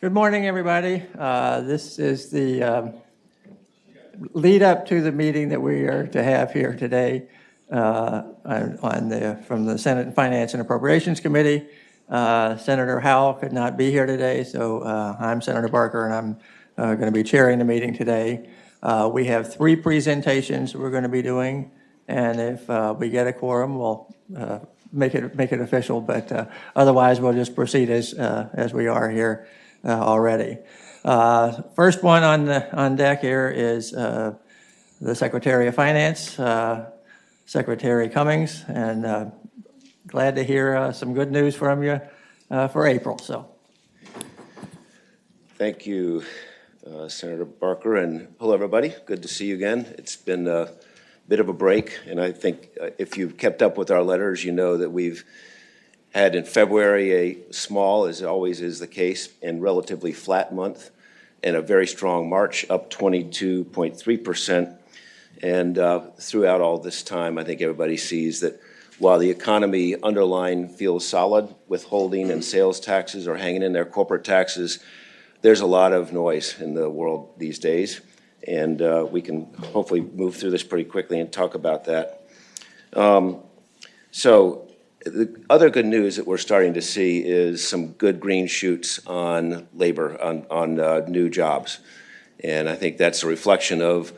Good morning, everybody. This is the lead up to the meeting that we are to have here today from the Senate Finance and Appropriations Committee. Senator Howell could not be here today, so I'm Senator Barker, and I'm going to be chairing the meeting today. We have 3 presentations we're going to be doing, and if we get a quorum, we'll make it official. But otherwise, we'll just proceed as we are here already. First one on deck here is the Secretary of Finance, Secretary Cummings, and glad to hear some good news from you for April. So, thank you, Senator Barker, and hello, everybody. Good to see you again. It's been a bit of a break, and I think if you've kept up with our letters, you know that we've had in February a small, as always is the case, and relatively flat month, and a very strong March, up 22.3%. And throughout all this time, I think everybody sees that while the economy underlying feels solid, withholding and sales taxes are hanging in there, corporate taxes, there's a lot of noise in the world these days. And we can hopefully move through this pretty quickly and talk about that. So the other good news that we're starting to see is some good green shoots on labor, on new jobs. And I think that's a reflection of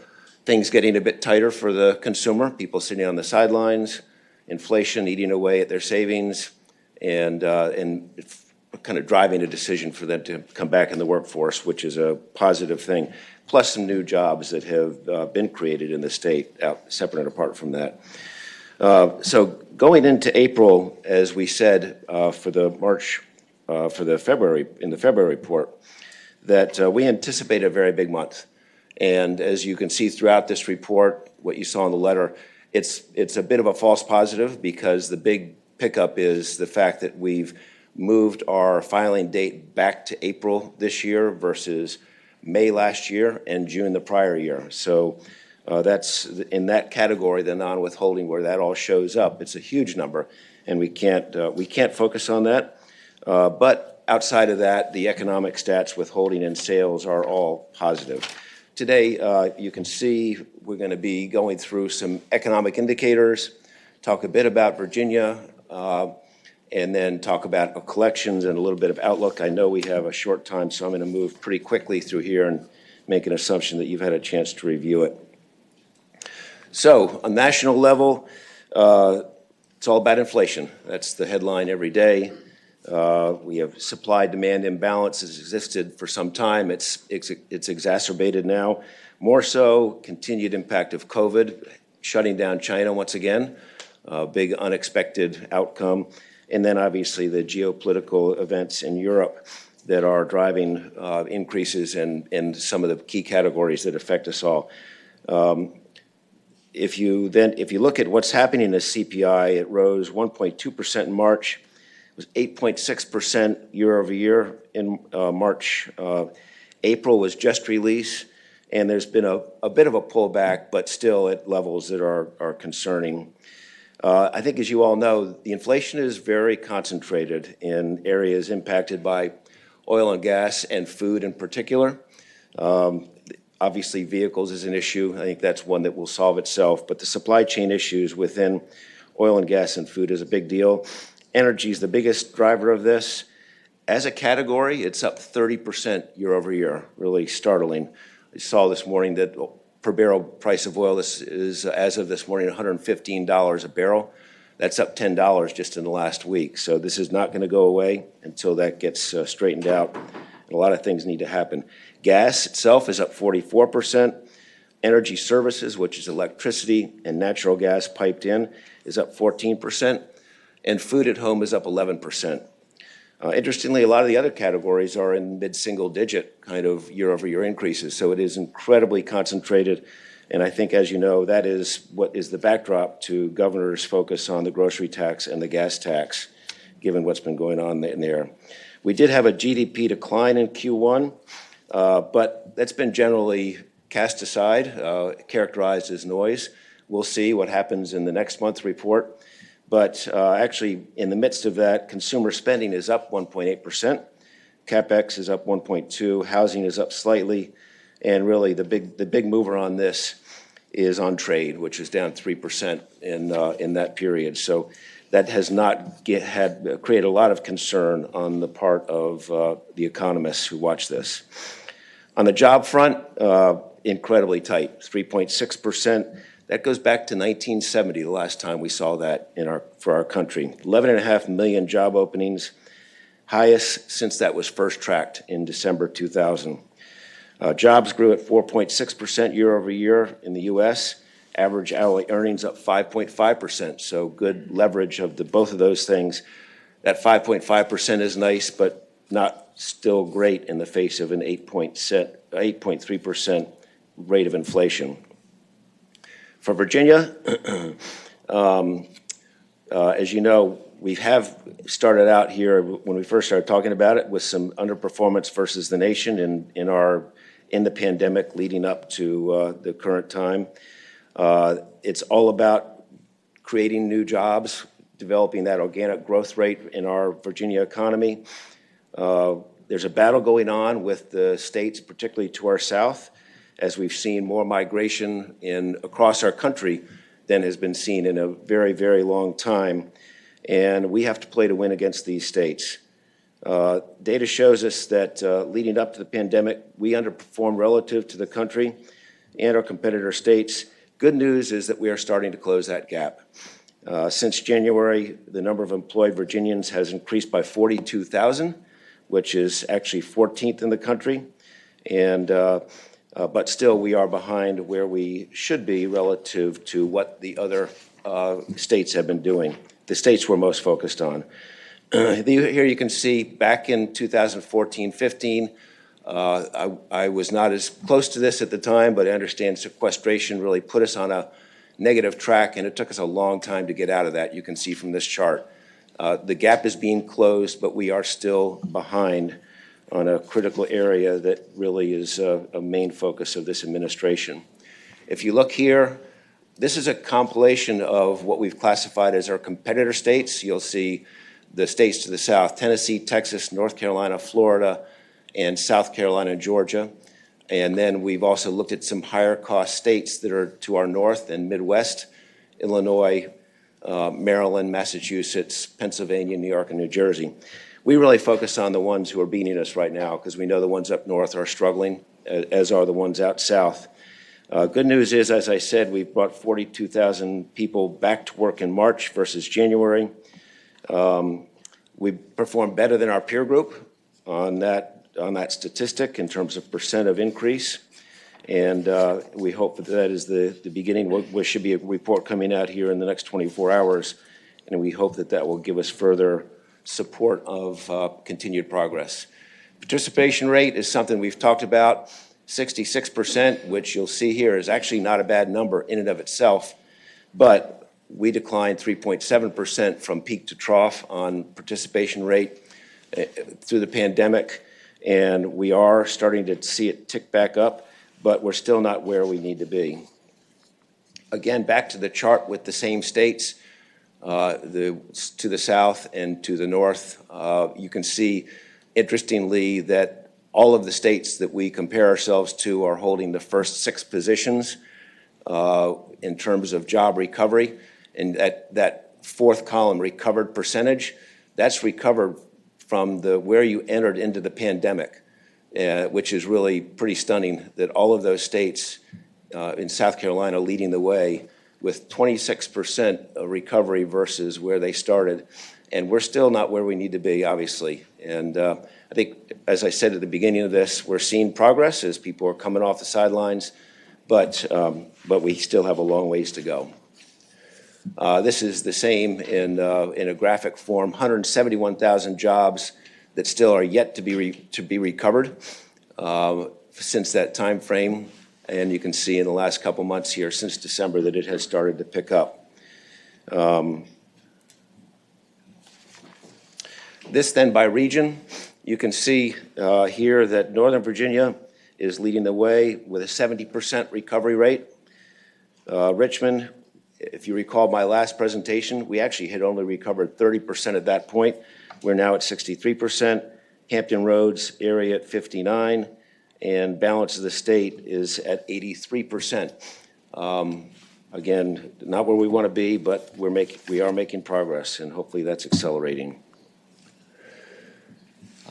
things getting a bit tighter for the consumer, people sitting on the sidelines, inflation eating away at their savings, and kind of driving a decision for them to come back in the workforce, which is a positive thing, plus some new jobs that have been created in the state, separate and apart from that. So going into April, as we said for the February report, that we anticipate a very big month. And as you can see throughout this report, what you saw in the letter, it's a bit of a false positive because the big pickup is the fact that we've moved our filing date back to April this year versus May last year and June the prior year. So that's in that category, the non-withholding, where that all shows up. It's a huge number, and we can't focus on that. But outside of that, the economic stats, withholding and sales, are all positive. Today, you can see we're going to be going through some economic indicators, talk a bit about Virginia, and then talk about collections and a little bit of outlook. I know we have a short time, so I'm going to move pretty quickly through here and make an assumption that you've had a chance to review it. So, on national level, it's all about inflation. That's the headline every day. We have supply-demand imbalance has existed for some time. It's exacerbated now. More so, continued impact of COVID, shutting down China once again, big unexpected outcome. And then obviously the geopolitical events in Europe that are driving increases in some of the key categories that affect us all. If you look at what's happening in the CPI, it rose 1.2% in March. It was 8.6% year over year in March. April was just released, and there's been a bit of a pullback, but still at levels that are concerning. I think, as you all know, the inflation is very concentrated in areas impacted by oil and gas and food in particular. Obviously, vehicles is an issue. I think that's one that will solve itself. But the supply chain issues within oil and gas and food is a big deal. Energy is the biggest driver of this. As a category, it's up 30% year over year, really startling. I saw this morning that per barrel price of oil is as of this morning, $115 a barrel. That's up $10 just in the last week. So this is not going to go away until that gets straightened out. And a lot of things need to happen. Gas itself is up 44%. Energy services, which is electricity and natural gas piped in, is up 14%. And food at home is up 11%. Interestingly, a lot of the other categories are in mid-single digit kind of year-over-year increases. So it is incredibly concentrated. And I think, as you know, that is what is the backdrop to governor's focus on the grocery tax and the gas tax, given what's been going on in there. We did have a GDP decline in Q1, but that's been generally cast aside, characterized as noise. We'll see what happens in the next month's report. But actually, in the midst of that, consumer spending is up 1.8%. CapEx is up 1.2, housing is up slightly, and really the big mover on this is on trade, which is down 3% in that period. So that has not created a lot of concern on the part of the economists who watch this. On the job front, incredibly tight, 3.6%. That goes back to 1970, the last time we saw that for our country. 11.5 million job openings, highest since that was first tracked in December 2000. Jobs grew at 4.6% year over year in the U.S., average hourly earnings up 5.5%, so good leverage of both of those things. That 5.5% is nice, but not still great in the face of an 8.3% rate of inflation. For Virginia, as you know, we have started out here when we first started talking about it with some underperformance versus the nation in the pandemic leading up to the current time. It's all about creating new jobs, developing that organic growth rate in our Virginia economy. There's a battle going on with the states, particularly to our south, as we've seen more migration across our country than has been seen in a very, very long time. And we have to play to win against these states. Data shows us that leading up to the pandemic, we underperformed relative to the country and our competitor states. Good news is that we are starting to close that gap. Since January, the number of employed Virginians has increased by 42,000, which is actually 14th in the country. But still, we are behind where we should be relative to what the other states have been doing, the states we're most focused on. Here you can see back in 2014-15, I was not as close to this at the time, but I understand sequestration really put us on a negative track, and it took us a long time to get out of that. You can see from this chart. The gap is being closed, but we are still behind on a critical area that really is a main focus of this administration. If you look here, this is a compilation of what we've classified as our competitor states. You'll see the states to the south: Tennessee, Texas, North Carolina, Florida, and South Carolina and Georgia. And then we've also looked at some higher cost states that are to our north and Midwest: Illinois, Maryland, Massachusetts, Pennsylvania, New York, and New Jersey. We really focus on the ones who are beating us right now because we know the ones up north are struggling, as are the ones out south. Good news is, as I said, we've brought 42,000 people back to work in March versus January. We performed better than our peer group on that statistic in terms of percent of increase. And we hope that is the beginning. There should be a report coming out here in the next 24 hours, and we hope that will give us further support of continued progress. Participation rate is something we've talked about. 66%, which you'll see here, is actually not a bad number in and of itself, but we declined 3.7% from peak to trough on participation rate through the pandemic, and we are starting to see it tick back up, but we're still not where we need to be. Again, back to the chart with the same states, to the south and to the north, you can see, interestingly, that all of the states that we compare ourselves to are holding the first 6 positions in terms of job recovery. And that fourth column, recovered percentage, that's recovered from where you entered into the pandemic, which is really pretty stunning that all of those states in South Carolina leading the way with 26% of recovery versus where they started. And we're still not where we need to be, obviously. And I think, as I said at the beginning of this, we're seeing progress as people are coming off the sidelines, but we still have a long ways to go. This is the same in a graphic form: 171,000 jobs that still are yet to be recovered since that time frame. And you can see in the last couple months here, since December, that it has started to pick up. This then by region, you can see here that Northern Virginia is leading the way with a 70% recovery rate. Richmond, if you recall my last presentation, we actually had only recovered 30% at that point. We're now at 63%. Hampton Roads area at 59, and balance of the state is at 83%. Again, not where we want to be, but we are making progress, and hopefully that's accelerating.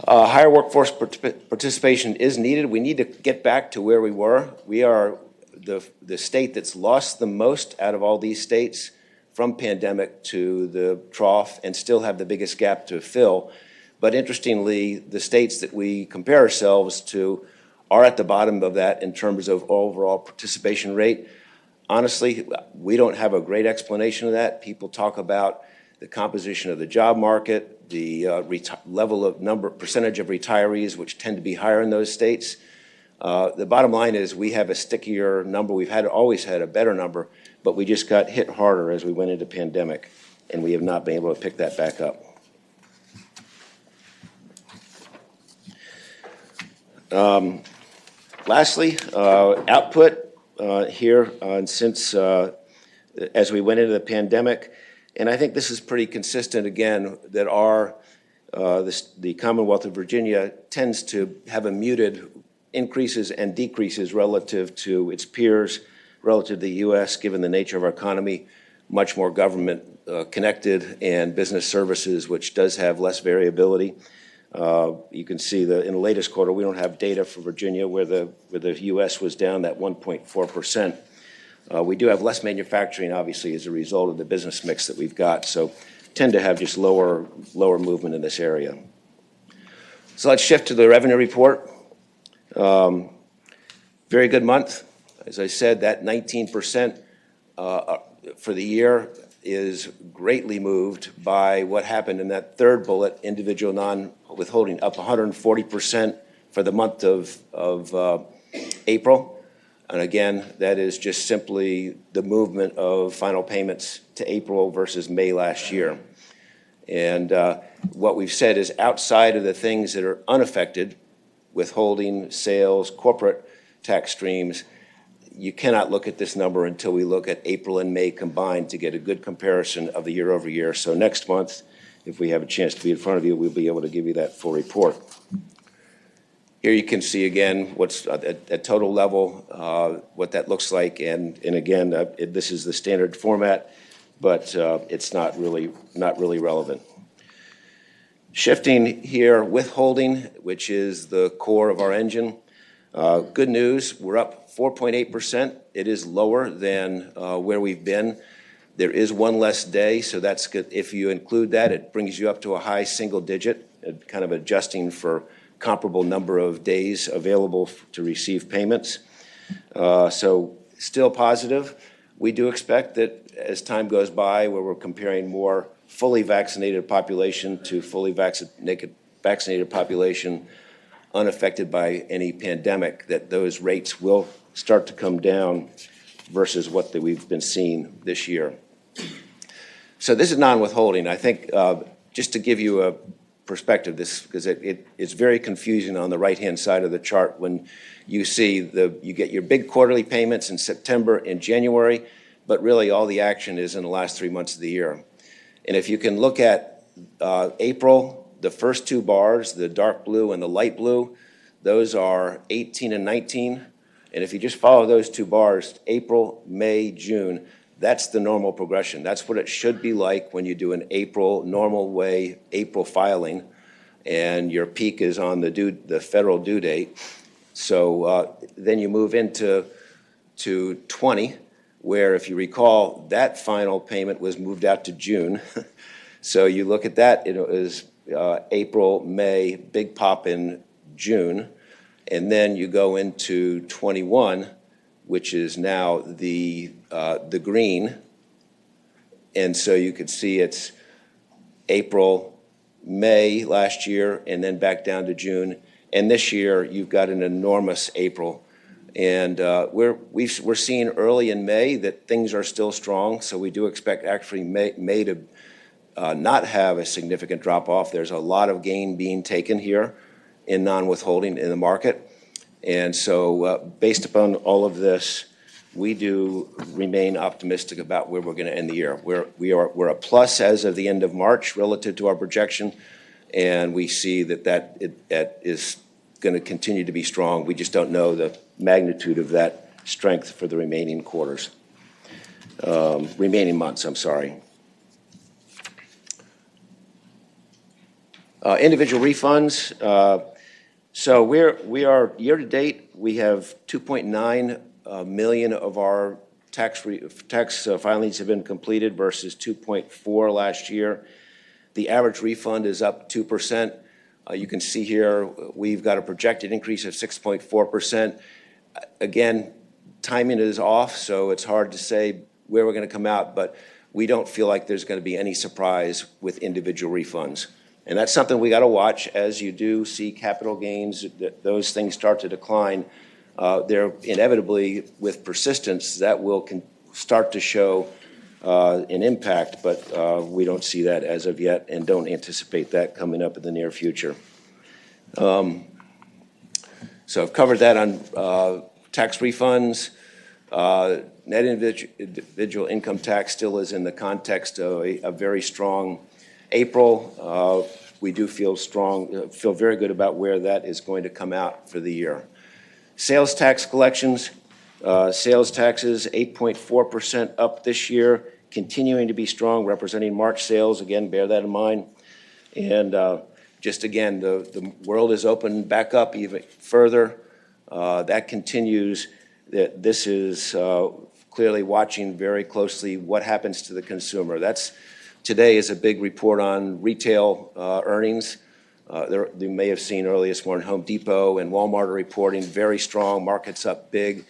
Higher workforce participation is needed. We need to get back to where we were. We are the state that's lost the most out of all these states from pandemic to the trough, and still have the biggest gap to fill. But interestingly, the states that we compare ourselves to are at the bottom of that in terms of overall participation rate. Honestly, we don't have a great explanation of that. People talk about the composition of the job market, the level of percentage of retirees, which tend to be higher in those states. The bottom line is we have a stickier number. We've always had a better number, but we just got hit harder as we went into pandemic, and we have not been able to pick that back up. Lastly, output here, and since as we went into the pandemic, and I think this is pretty consistent again, that the Commonwealth of Virginia tends to have a muted increases and decreases relative to its peers, relative to the U.S., given the nature of our economy, much more government connected, and business services, which does have less variability. You can see in the latest quarter, we don't have data for Virginia where the U.S. was down that 1.4%. We do have less manufacturing, obviously, as a result of the business mix that we've got, so tend to have just lower movement in this area. So let's shift to the revenue report. Very good month. As I said, that 19% for the year is greatly moved by what happened in that third bullet, individual non-withholding, up 140% for the month of April. And again, that is just simply the movement of final payments to April versus May last year. And what we've said is, outside of the things that are unaffected, withholding, sales, corporate tax streams, you cannot look at this number until we look at April and May combined to get a good comparison of the year over year. So next month, if we have a chance to be in front of you, we'll be able to give you that full report. Here you can see again what's at total level, what that looks like, and again, this is the standard format, but it's not really relevant. Shifting here, withholding, which is the core of our engine. Good news, we're up 4.8%. It is lower than where we've been. There is one less day, so that's good. If you include that, it brings you up to a high single digit, kind of adjusting for comparable number of days available to receive payments. So still positive. We do expect that as time goes by, where we're comparing more fully vaccinated population to fully vaccinated population unaffected by any pandemic, that those rates will start to come down versus what we've been seeing this year. So this is non-withholding. I think just to give you a perspective, because it's very confusing on the right-hand side of the chart when you see you get your big quarterly payments in September and January, but really all the action is in the last 3 months of the year. And if you can look at April, the first two bars, the dark blue and the light blue, those are 18 and 19. And if you just follow those two bars, April, May, June, that's the normal progression. That's what it should be like when you do an normal way April filing, and your peak is on the federal due date. So then you move into 20, where, if you recall, that final payment was moved out to June. So you look at that, it was April, May, big pop in June, and then you go into 21, which is now the green, and so you could see it's April, May last year, and then back down to June, and this year you've got an enormous April, and we're seeing early in May that things are still strong, so we do expect actually May to not have a significant drop off. There's a lot of gain being taken here in non-withholding in the market. And so based upon all of this, we do remain optimistic about where we're going to end the year. We're a plus as of the end of March relative to our projection, and we see that is going to continue to be strong. We just don't know the magnitude of that strength for the remaining quarters, remaining months, I'm sorry. Individual refunds. So we are year to date, we have 2.9 million of our tax filings have been completed versus 2.4 last year. The average refund is up 2%. You can see here we've got a projected increase of 6.4%. Again, timing is off, so it's hard to say where we're going to come out, but we don't feel like there's going to be any surprise with individual refunds. And that's something we got to watch. As you do see capital gains, those things start to decline. They're inevitably, with persistence, that will start to show an impact, but we don't see that as of yet and don't anticipate that coming up in the near future. So I've covered that on tax refunds. Net individual income tax still is in the context of a very strong April. We do feel very good about where that is going to come out for the year. Sales tax collections, sales taxes 8.4% up this year, continuing to be strong, representing March sales. Again, bear that in mind. And just again, the world is opened back up even further. That continues. This is clearly watching very closely what happens to the consumer. Today is a big report on retail earnings. You may have seen earlier this morning, Home Depot and Walmart are reporting very strong, markets up big.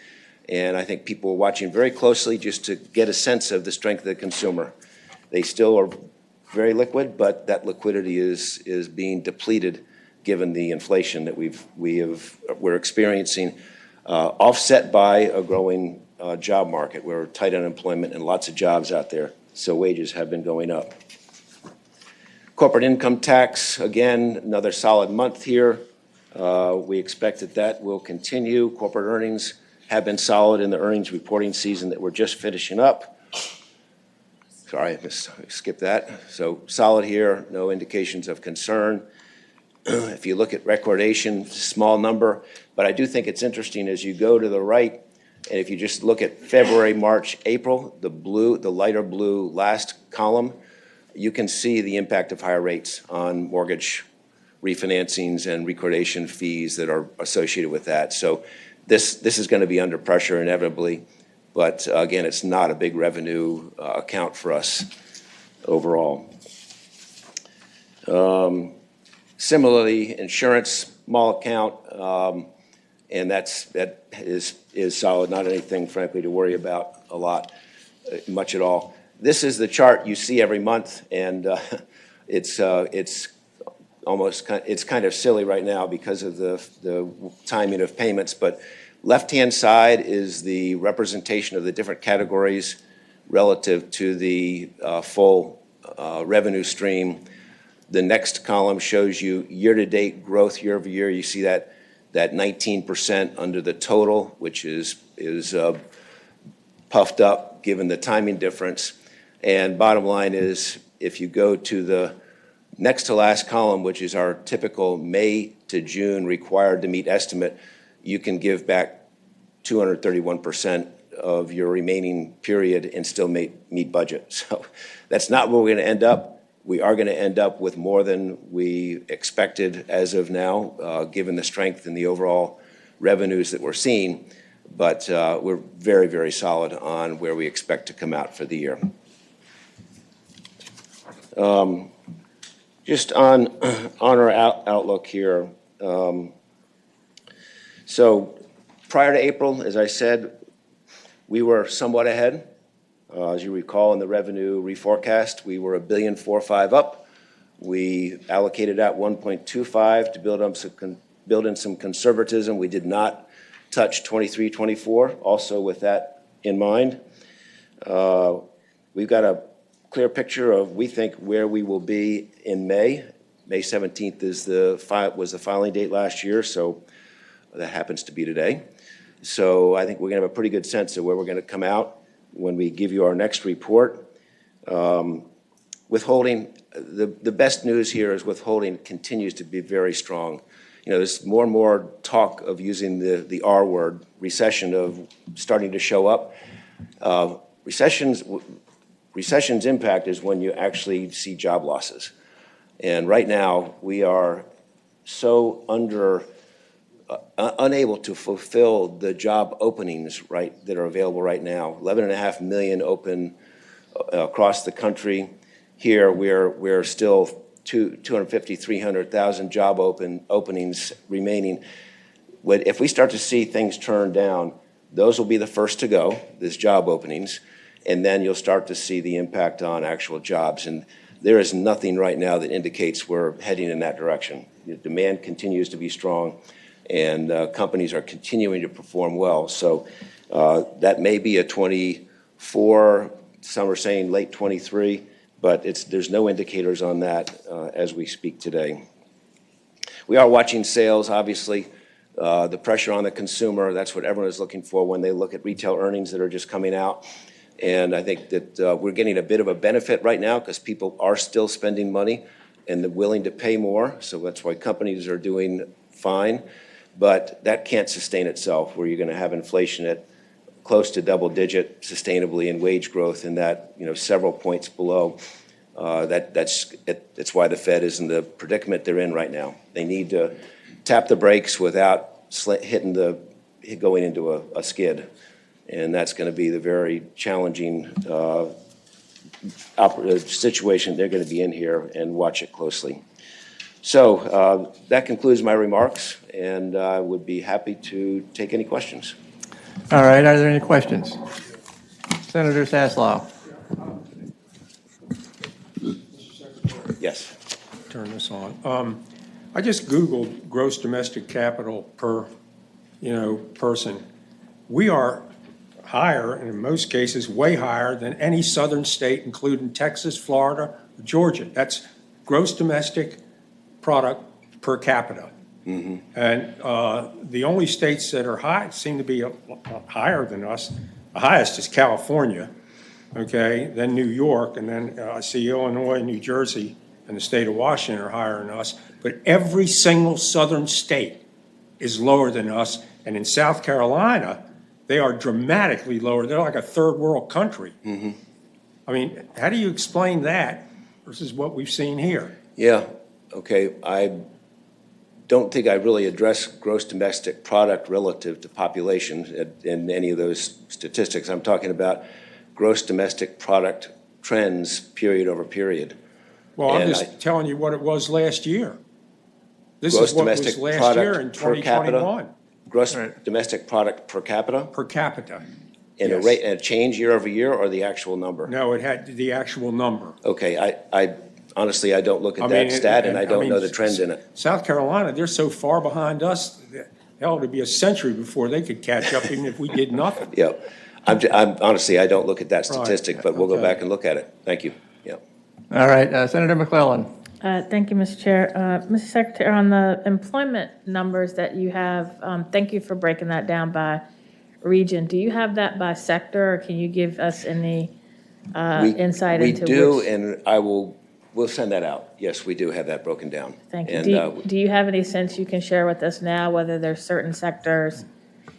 And I think people are watching very closely just to get a sense of the strength of the consumer. They still are very liquid, but that liquidity is being depleted given the inflation that we're experiencing, offset by a growing job market. We're tight unemployment and lots of jobs out there, so wages have been going up. Corporate income tax, again, another solid month here. We expect that will continue. Corporate earnings have been solid in the earnings reporting season that we're just finishing up. Sorry, I skipped that. So solid here, no indications of concern. If you look at recordation, small number, but I do think it's interesting as you go to the right, and if you just look at February, March, April, the lighter blue last column, you can see the impact of higher rates on mortgage refinancings and recordation fees that are associated with that. So this is going to be under pressure inevitably, but again, it's not a big revenue account for us overall. Similarly, insurance, small account, and that is solid. Not anything, frankly, to worry about a lot, much at all. This is the chart you see every month, and it's kind of silly right now because of the timing of payments. But left-hand side is the representation of the different categories relative to the full revenue stream. The next column shows you year-to-date growth year over year. You see that 19% under the total, which is puffed up given the timing difference. And bottom line is, if you go to the next to last column, which is our typical May to June required to meet estimate, you can give back 231% of your remaining period and still meet budget. So that's not where we're going to end up. We are going to end up with more than we expected as of now, given the strength in the overall revenues that we're seeing. But we're very, very solid on where we expect to come out for the year. Just on our outlook here. So prior to April, as I said, we were somewhat ahead. As you recall, in the revenue reforecast, we were $1.45 billion up. We allocated out 1.25 to build in some conservatism. We did not touch 23, 24, also with that in mind. We've got a clear picture of, we think, where we will be in May. May 17th was the filing date last year, so that happens to be today. So I think we're going to have a pretty good sense of where we're going to come out when we give you our next report. Withholding the best news here is withholding continues to be very strong. There's more and more talk of using the R word, recession, of starting to show up. Recession's impact is when you actually see job losses. And right now, we are so unable to fulfill the job openings that are available right now. 11.5 million open across the country. Here, we're still 250, 300,000 job openings remaining. If we start to see things turn down, those will be the first to go, these job openings, and then you'll start to see the impact on actual jobs. And there is nothing right now that indicates we're heading in that direction. The demand continues to be strong, and companies are continuing to perform well. So that may be a 24, some are saying late 23, but there's no indicators on that as we speak today. We are watching sales, obviously. The pressure on the consumer, that's what everyone is looking for when they look at retail earnings that are just coming out. And I think that we're getting a bit of a benefit right now because people are still spending money and they're willing to pay more. So that's why companies are doing fine. But that can't sustain itself, where you're going to have inflation at close to double digit sustainably, and wage growth in that, several points below. That's why the Fed is in the predicament they're in right now. They need to tap the brakes without going into a skid. And that's going to be the very challenging situation they're going to be in here, and watch it closely. So that concludes my remarks, and I would be happy to take any questions. All right, are there any questions? Senator Sasslaw. Yes. Turn this on. I just Googled gross domestic capital per, person. We are higher, and in most cases, way higher than any southern state, including Texas, Florida, Georgia. That's gross domestic product per capita. Mm-hmm. And the only states that are high seem to be higher than us. The highest is California, okay, then New York, and then I see Illinois, New Jersey, and the state of Washington are higher than us. But every single southern state is lower than us. And in South Carolina, they are dramatically lower. They're like a third world country. Mm-hmm. I mean, how do you explain that versus what we've seen here? Yeah, okay. I don't think I really address gross domestic product relative to population in any of those statistics. I'm talking about gross domestic product trends period over period. Well, I'm just telling you what it was last year. This is what was last year in 2021. Gross domestic product per capita? Per capita. And yes. a change year over year, or the actual number? No, it had the actual number. Okay, I honestly, I don't look at that stat, and I don't know the trend in it. South Carolina, they're so far behind us, hell, it'd be a century before they could catch up, even if we did nothing. Yeah, I'm honestly, I don't look at that statistic, right. But we'll go back and look at it. Thank you. Yeah. All right, Senator McClellan. Thank you, Mr. Chair. Mr. Secretary, on the employment numbers that you have, thank you for breaking that down by region. Do you have that by sector, or can you give us any insight into which? We do, and we'll send that out. Yes, we do have that broken down. Thank you. And, do you have any sense you can share with us now whether there's certain sectors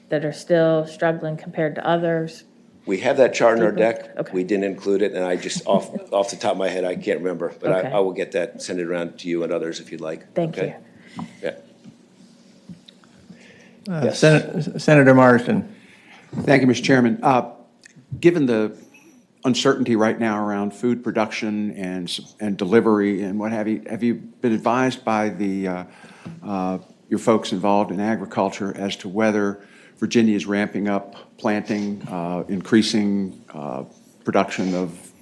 that are still struggling compared to others? We have that chart in our deck. Okay. We didn't include it, and I just, off the top of my head, I can't remember. But okay. I will get that, send it around to you and others if you'd like. Thank you. Yeah. Yes. Senator Marsden. Thank you, Mr. Chairman. Given the uncertainty right now around food production and delivery and what have you been advised by your folks involved in agriculture as to whether Virginia is ramping up planting, increasing production of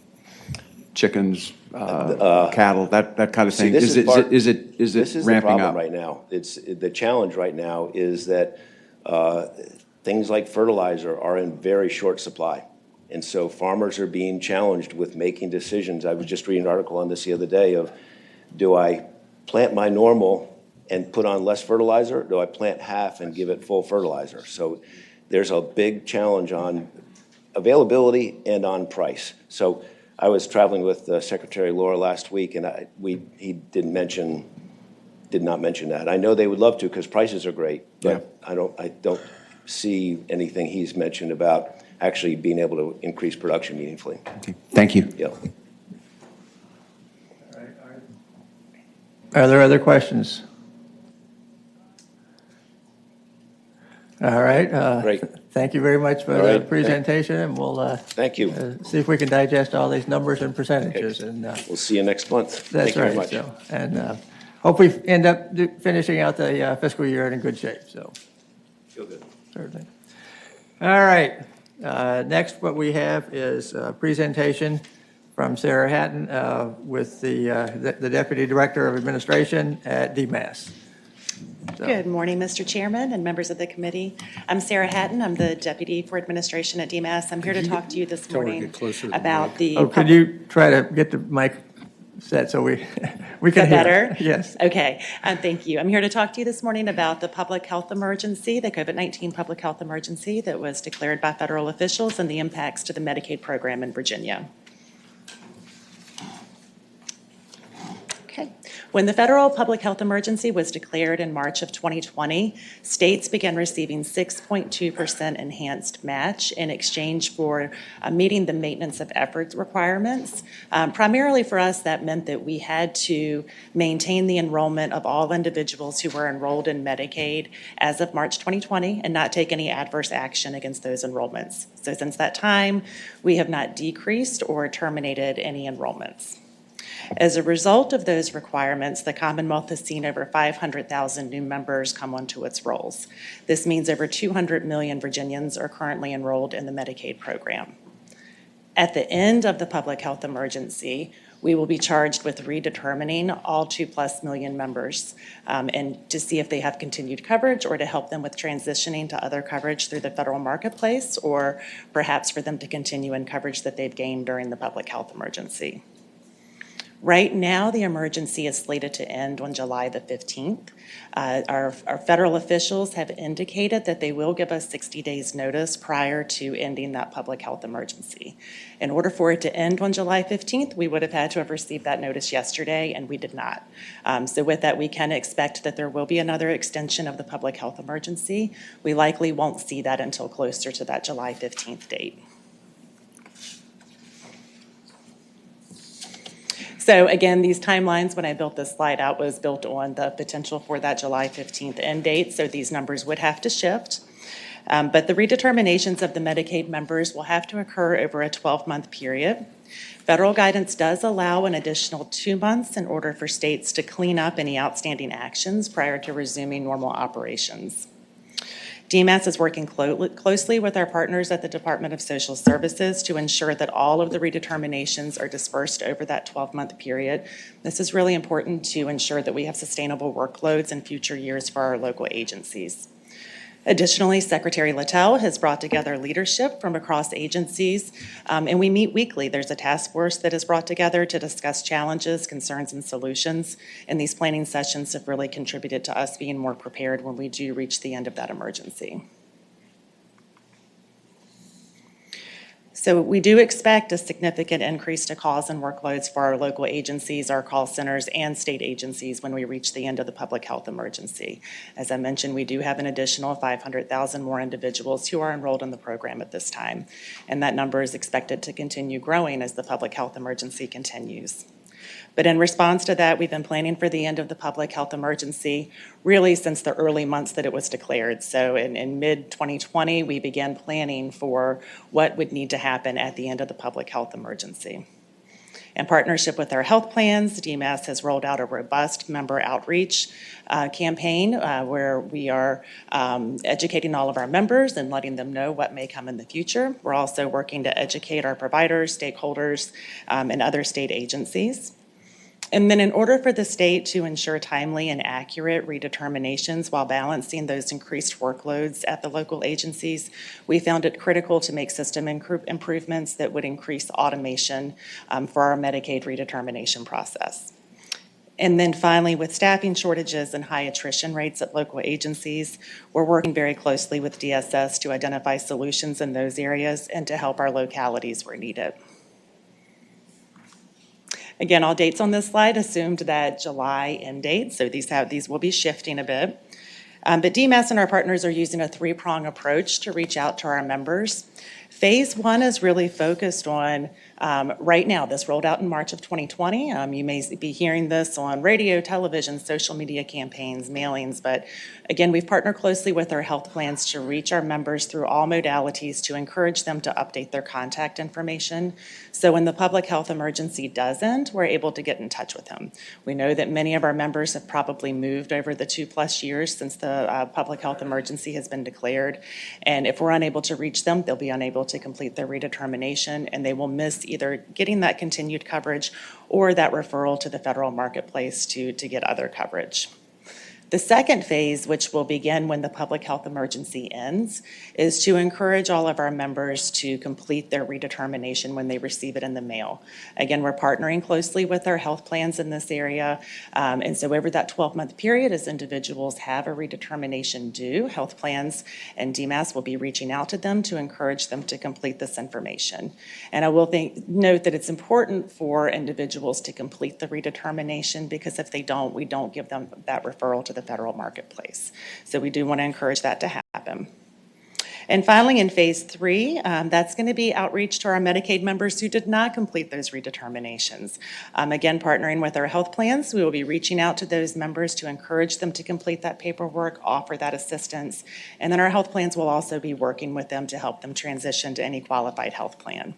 chickens, cattle, that kind of thing? Is it ramping up? This is the problem right now. The challenge right now is that things like fertilizer are in very short supply. And so farmers are being challenged with making decisions. I was just reading an article on this the other day of, do I plant my normal and put on less fertilizer? Do I plant half and give it full fertilizer? So there's a big challenge on availability and on price. So I was traveling with Secretary Laura last week, and he did not mention that. I know they would love to because prices are great, but I don't see anything he's mentioned about actually being able to increase production meaningfully. Okay. Thank you. Yeah. Are there other questions? All right. Great. Thank you very much for All the right. presentation, and we'll Thank you. see if we can digest all these numbers and percentages. And We'll see you next month. that's Thank you very right. much. So, and hope we end up finishing out the fiscal year in good shape. So, Feel good. certainly. All right. Next, what we have is a presentation from Sarah Hatton with the Deputy Director of Administration at DMAS. So, Good morning, Mr. Chairman and members of the committee. I'm Sarah Hatton. I'm the Deputy for Administration at DMAS. I'm here to talk to you this tell her to morning get closer to the about mic? the. Oh, could you try to get the mic set so we can that hear? better? Yes. Okay, thank you. I'm here to talk to you this morning about the public health emergency, the COVID-19 public health emergency that was declared by federal officials and the impacts to the Medicaid program in Virginia. Okay. When the federal public health emergency was declared in March of 2020, states began receiving 6.2% enhanced match in exchange for meeting the maintenance of efforts requirements. Primarily for us, that meant that we had to maintain the enrollment of all individuals who were enrolled in Medicaid as of March 2020 and not take any adverse action against those enrollments. So since that time, we have not decreased or terminated any enrollments. As a result of those requirements, the Commonwealth has seen over 500,000 new members come onto its rolls. This means over 200 million Virginians are currently enrolled in the Medicaid program. At the end of the public health emergency, we will be charged with redetermining all 2+ million members and to see if they have continued coverage or to help them with transitioning to other coverage through the federal marketplace or perhaps for them to continue in coverage that they've gained during the public health emergency. Right now, the emergency is slated to end on July the 15th. Our federal officials have indicated that they will give us 60 days notice prior to ending that public health emergency. In order for it to end on July 15th, we would have had to have received that notice yesterday, and we did not. So with that, we can expect that there will be another extension of the public health emergency. We likely won't see that until closer to that July 15th date. So again, these timelines, when I built this slide out, was built on the potential for that July 15th end date, so these numbers would have to shift. But the redeterminations of the Medicaid members will have to occur over a 12-month period. Federal guidance does allow an additional 2 months in order for states to clean up any outstanding actions prior to resuming normal operations. DMAS is working closely with our partners at the Department of Social Services to ensure that all of the redeterminations are dispersed over that 12-month period. This is really important to ensure that we have sustainable workloads in future years for our local agencies. Additionally, Secretary Littell has brought together leadership from across agencies, and we meet weekly. There's a task force that is brought together to discuss challenges, concerns, and solutions, and these planning sessions have really contributed to us being more prepared when we do reach the end of that emergency. So we do expect a significant increase to calls and workloads for our local agencies, our call centers, and state agencies when we reach the end of the public health emergency. As I mentioned, we do have an additional 500,000 more individuals who are enrolled in the program at this time, and that number is expected to continue growing as the public health emergency continues. But in response to that, we've been planning for the end of the public health emergency really since the early months that it was declared. So in mid-2020, we began planning for what would need to happen at the end of the public health emergency. In partnership with our health plans, DMAS has rolled out a robust member outreach campaign where we are educating all of our members and letting them know what may come in the future. We're also working to educate our providers, stakeholders, and other state agencies. And then in order for the state to ensure timely and accurate redeterminations while balancing those increased workloads at the local agencies, we found it critical to make system improvements that would increase automation for our Medicaid redetermination process. And then finally, with staffing shortages and high attrition rates at local agencies, we're working very closely with DSS to identify solutions in those areas and to help our localities where needed. Again, all dates on this slide assumed that July end date, so these will be shifting a bit. But DMAS and our partners are using a three-prong approach to reach out to our members. Phase one is really focused on, right now, this rolled out in March of 2020. You may be hearing this on radio, television, social media campaigns, mailings, but again, we've partnered closely with our health plans to reach our members through all modalities to encourage them to update their contact information. So when the public health emergency does end, we're able to get in touch with them. We know that many of our members have probably moved over the 2+ years since the public health emergency has been declared. And if we're unable to reach them, they'll be unable to complete their redetermination, and they will miss either getting that continued coverage or that referral to the federal marketplace to get other coverage. The second phase, which will begin when the public health emergency ends, is to encourage all of our members to complete their redetermination when they receive it in the mail. Again, we're partnering closely with our health plans in this area, and so over that 12-month period, as individuals have a redetermination due, health plans and DMAS will be reaching out to them to encourage them to complete this information. And I will note that it's important for individuals to complete the redetermination, because if they don't, we don't give them that referral to the federal marketplace. So we do want to encourage that to happen. And finally, in phase three, that's going to be outreach to our Medicaid members who did not complete those redeterminations. Again, partnering with our health plans, we will be reaching out to those members to encourage them to complete that paperwork, offer that assistance, and then our health plans will also be working with them to help them transition to any qualified health plan.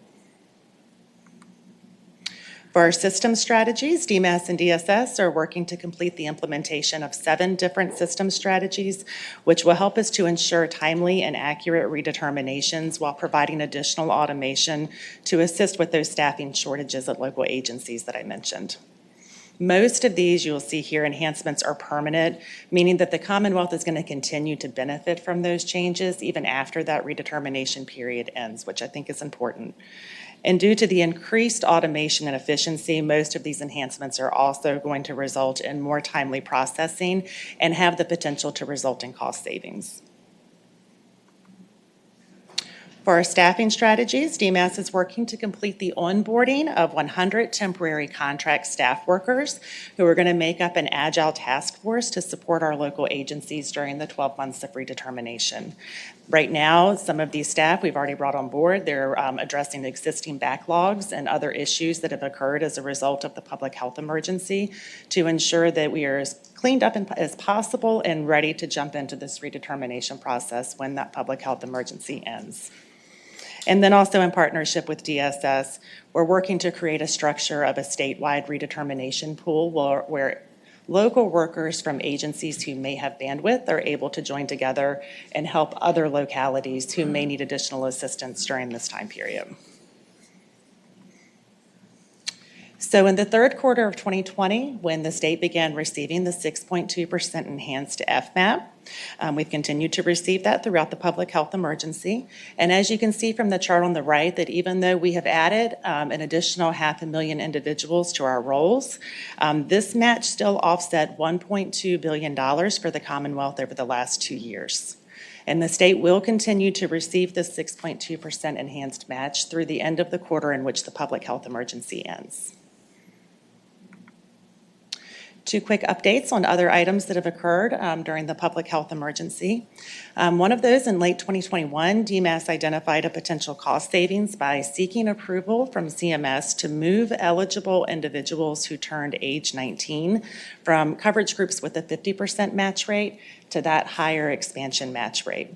For our system strategies, DMAS and DSS are working to complete the implementation of 7 different system strategies, which will help us to ensure timely and accurate redeterminations while providing additional automation to assist with those staffing shortages at local agencies that I mentioned. Most of these, you'll see here, enhancements are permanent, meaning that the Commonwealth is going to continue to benefit from those changes even after that redetermination period ends, which I think is important. And due to the increased automation and efficiency, most of these enhancements are also going to result in more timely processing and have the potential to result in cost savings. For our staffing strategies, DMAS is working to complete the onboarding of 100 temporary contract staff workers who are going to make up an agile task force to support our local agencies during the 12 months of redetermination. Right now, some of these staff we've already brought on board. They're addressing existing backlogs and other issues that have occurred as a result of the public health emergency to ensure that we are as cleaned up as possible and ready to jump into this redetermination process when that public health emergency ends. And then also in partnership with DSS, we're working to create a structure of a statewide redetermination pool where local workers from agencies who may have bandwidth are able to join together and help other localities who may need additional assistance during this time period. So in the third quarter of 2020, when the state began receiving the 6.2% enhanced FMAP, we've continued to receive that throughout the public health emergency. And as you can see from the chart on the right, that even though we have added an additional 500,000 individuals to our rolls, this match still offset $1.2 billion for the Commonwealth over the last 2 years. And the state will continue to receive this 6.2% enhanced match through the end of the quarter in which the public health emergency ends. 2 quick updates on other items that have occurred during the public health emergency. One of those, in late 2021, DMAS identified a potential cost savings by seeking approval from CMS to move eligible individuals who turned age 19 from coverage groups with a 50% match rate to that higher expansion match rate.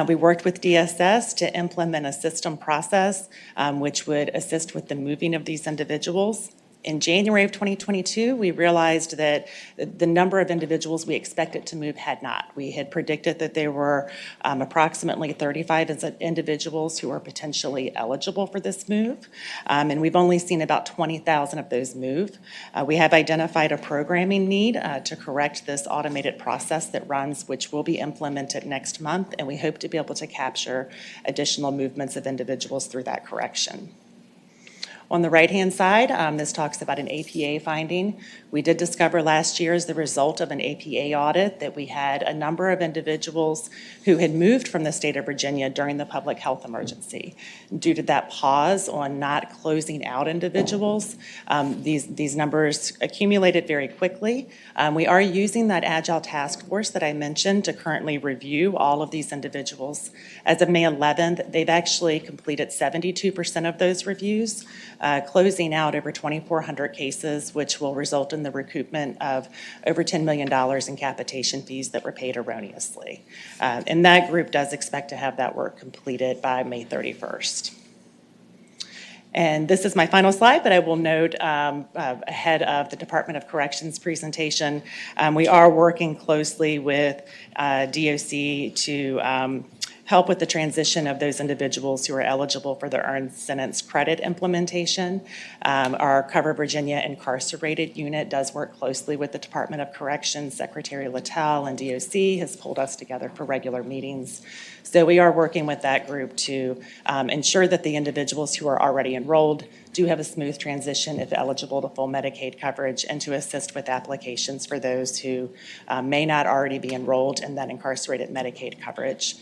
We worked with DSS to implement a system process which would assist with the moving of these individuals. In January of 2022, we realized that the number of individuals we expected to move had not. We had predicted that there were approximately 35 individuals who were potentially eligible for this move, and we've only seen about 20,000 of those move. We have identified a programming need to correct this automated process that runs, which will be implemented next month, and we hope to be able to capture additional movements of individuals through that correction. On the right-hand side, this talks about an APA finding. We did discover last year as the result of an APA audit that we had a number of individuals who had moved from the state of Virginia during the public health emergency. Due to that pause on not closing out individuals, these numbers accumulated very quickly. We are using that Agile task force that I mentioned to currently review all of these individuals. As of May 11th, they've actually completed 72% of those reviews, closing out over 2,400 cases, which will result in the recoupment of over $10 million in capitation fees that were paid erroneously. And that group does expect to have that work completed by May 31st. And this is my final slide, but I will note ahead of the Department of Corrections presentation, we are working closely with DOC to help with the transition of those individuals who are eligible for the earned sentence credit implementation. Our Cover Virginia incarcerated unit does work closely with the Department of Corrections. Secretary Littell and DOC has pulled us together for regular meetings. So we are working with that group to ensure that the individuals who are already enrolled do have a smooth transition if eligible to full Medicaid coverage, and to assist with applications for those who may not already be enrolled in that incarcerated Medicaid coverage.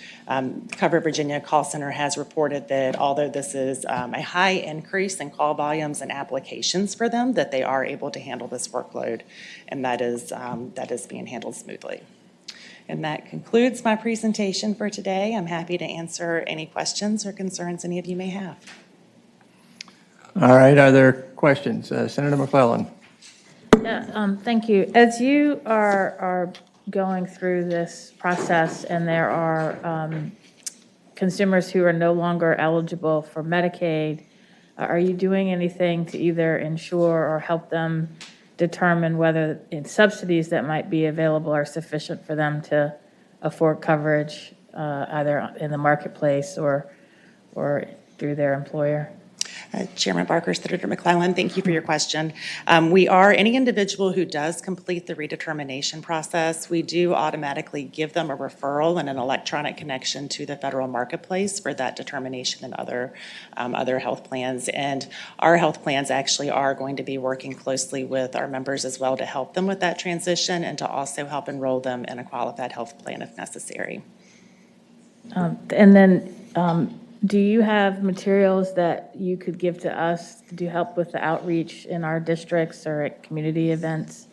Cover Virginia Call Center has reported that although this is a high increase in call volumes and applications for them, that they are able to handle this workload, and that is being handled smoothly. And that concludes my presentation for today. I'm happy to answer any questions or concerns any of you may have. All right, are there questions? Senator McClellan. Yeah, thank you. As you are going through this process and there are consumers who are no longer eligible for Medicaid, are you doing anything to either ensure or help them determine whether subsidies that might be available are sufficient for them to afford coverage either in the marketplace or through their employer? Chairman Barker, Senator McClellan, thank you for your question. Any individual who does complete the redetermination process, we do automatically give them a referral and an electronic connection to the federal marketplace for that determination and other health plans. And our health plans actually are going to be working closely with our members as well to help them with that transition and to also help enroll them in a qualified health plan if necessary. And then do you have materials that you could give to us to help with the outreach in our districts or at community events?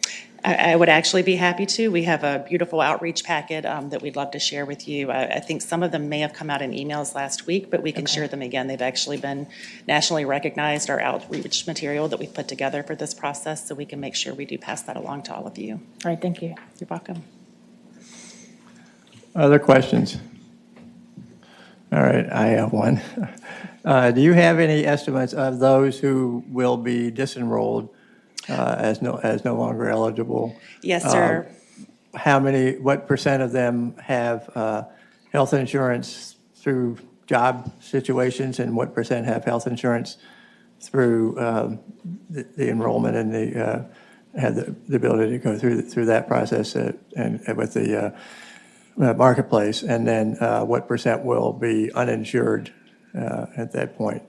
I would actually be happy to. We have a beautiful outreach packet that we'd love to share with you. I think some of them may have come out in emails last week, but we can share them again. They've actually been nationally recognized, our outreach material that we've put together for this process, so we can make sure we do pass that along to all of you. All right, thank you. You're welcome. Other questions? All right, I have one. Do you have any estimates of those who will be disenrolled as no longer eligible? Yes, sir. What percent of them have health insurance through job situations, and what percent have health insurance through the enrollment and have the ability to go through that process and with the marketplace, and then what percent will be uninsured at that point?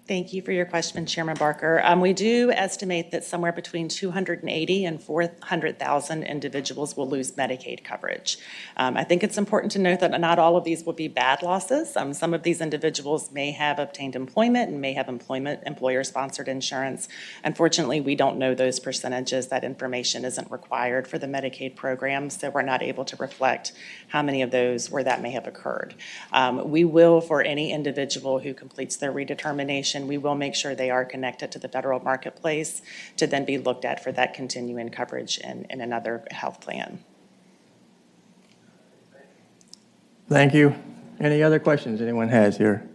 Thank you for your question, Chairman Barker. We do estimate that somewhere between 280 and 400,000 individuals will lose Medicaid coverage. I think it's important to note that not all of these will be bad losses. Some of these individuals may have obtained employment and may have employer-sponsored insurance. Unfortunately, we don't know those percentages. That information isn't required for the Medicaid program, so we're not able to reflect how many of those where that may have occurred. We will, for any individual who completes their redetermination, we will make sure they are connected to the federal marketplace to then be looked at for that continuing coverage in another health plan. Thank you. Any other questions anyone has here?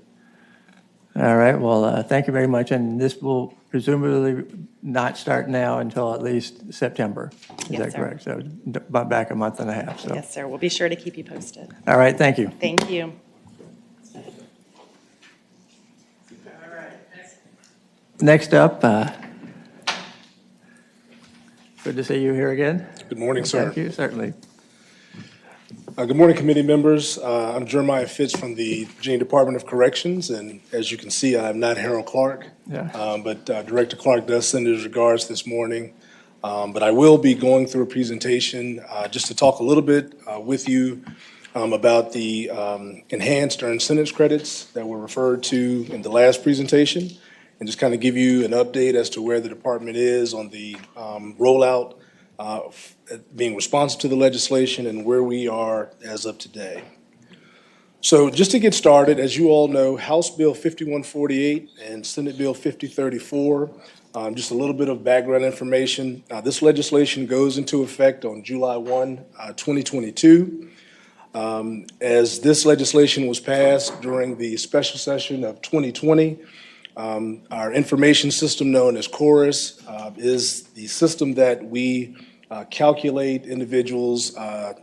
All right, well, thank you very much, and this will presumably not start now until at least September. Is that correct? So back a month and a half. So. Yes, sir. We'll be sure to keep you posted. All right, thank you. Thank you. Next up, good to see you here again. Good morning, sir. Thank you, certainly. Good morning, committee members. I'm Jeremiah Fitz from the Virginia Department of Corrections, and as you can see, I'm not Harold Clark. Yeah. But Director Clark does send his regards this morning. But I will be going through a presentation just to talk a little bit with you about the enhanced earned sentence credits that were referred to in the last presentation, and just kind of give you an update as to where the department is on the rollout, being responsive to the legislation, and where we are as of today. So just to get started, as you all know, House Bill 5148 and Senate Bill 5034, just a little bit of background information. This legislation goes into effect on July 1, 2022. As this legislation was passed during the special session of 2020, our information system known as CHORUS is the system that we calculate individuals'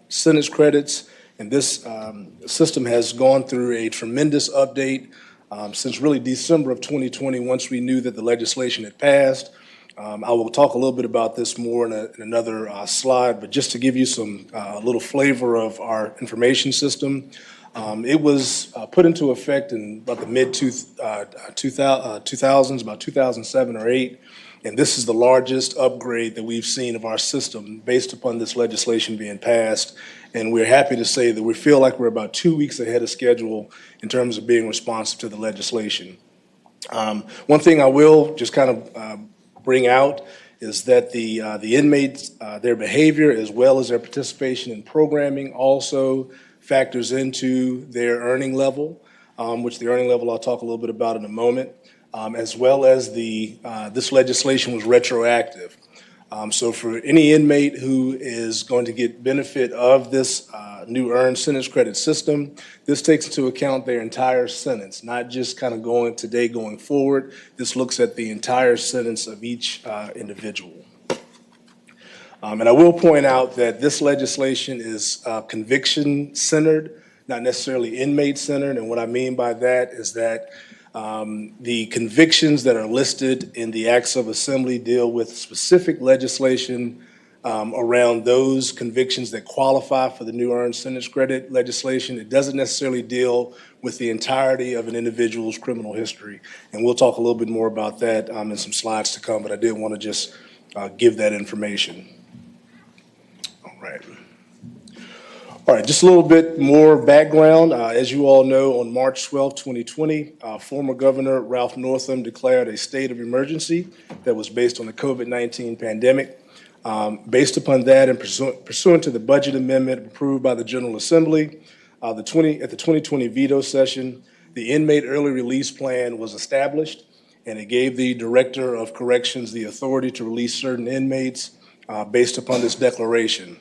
sentence credits. And this system has gone through a tremendous update since really December of 2020, once we knew that the legislation had passed. I will talk a little bit about this more in another slide, but just to give you some little flavor of our information system, it was put into effect in about the mid-2000s, about 2007 or 8. And this is the largest upgrade that we've seen of our system based upon this legislation being passed. And we're happy to say that we feel like we're about 2 weeks ahead of schedule in terms of being responsive to the legislation. One thing I will just kind of bring out is that the inmates, their behavior as well as their participation in programming also factors into their earning level, which the earning level I'll talk a little bit about in a moment. As well as this legislation was retroactive. So for any inmate who is going to get benefit of this new earned sentence credit system, this takes into account their entire sentence, not just kind of going forward. This looks at the entire sentence of each individual. And I will point out that this legislation is conviction-centered, not necessarily inmate-centered. And what I mean by that is that the convictions that are listed in the Acts of Assembly deal with specific legislation around those convictions that qualify for the new earned sentence credit legislation. It doesn't necessarily deal with the entirety of an individual's criminal history. And we'll talk a little bit more about that in some slides to come, but I did want to just give that information. All right. All right, just a little bit more background. As you all know, on March 12, 2020, former Governor Ralph Northam declared a state of emergency that was based on the COVID-19 pandemic. Based upon that and pursuant to the budget amendment approved by the General Assembly, at the 2020 veto session, the inmate early release plan was established, and it gave the Director of Corrections the authority to release certain inmates based upon this declaration.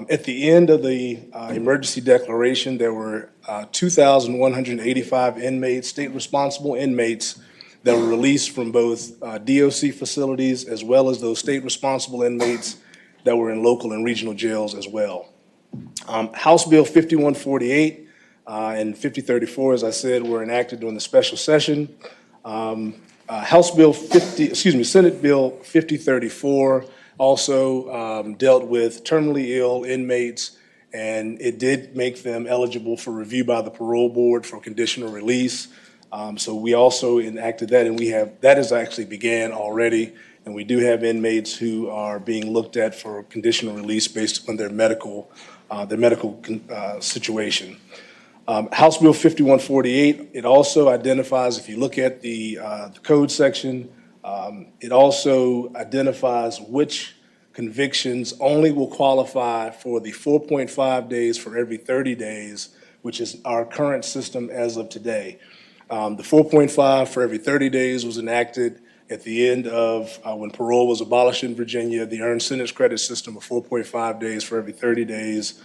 At the end of the emergency declaration, there were 2,185 inmates, state-responsible inmates, that were released from both DOC facilities as well as those state-responsible inmates that were in local and regional jails as well. House Bill 5148 and 5034, as I said, were enacted during the special session. Senate Bill 5034 also dealt with terminally ill inmates, and it did make them eligible for review by the parole board for conditional release. So we also enacted that, and that has actually began already, and we do have inmates who are being looked at for conditional release based upon their medical situation. House Bill 5148, it also identifies, if you look at the code section, it also identifies which convictions only will qualify for the 4.5 days for every 30 days, which is our current system as of today. The 4.5 for every 30 days was enacted at the end of when parole was abolished in Virginia. The earned sentence credit system of 4.5 days for every 30 days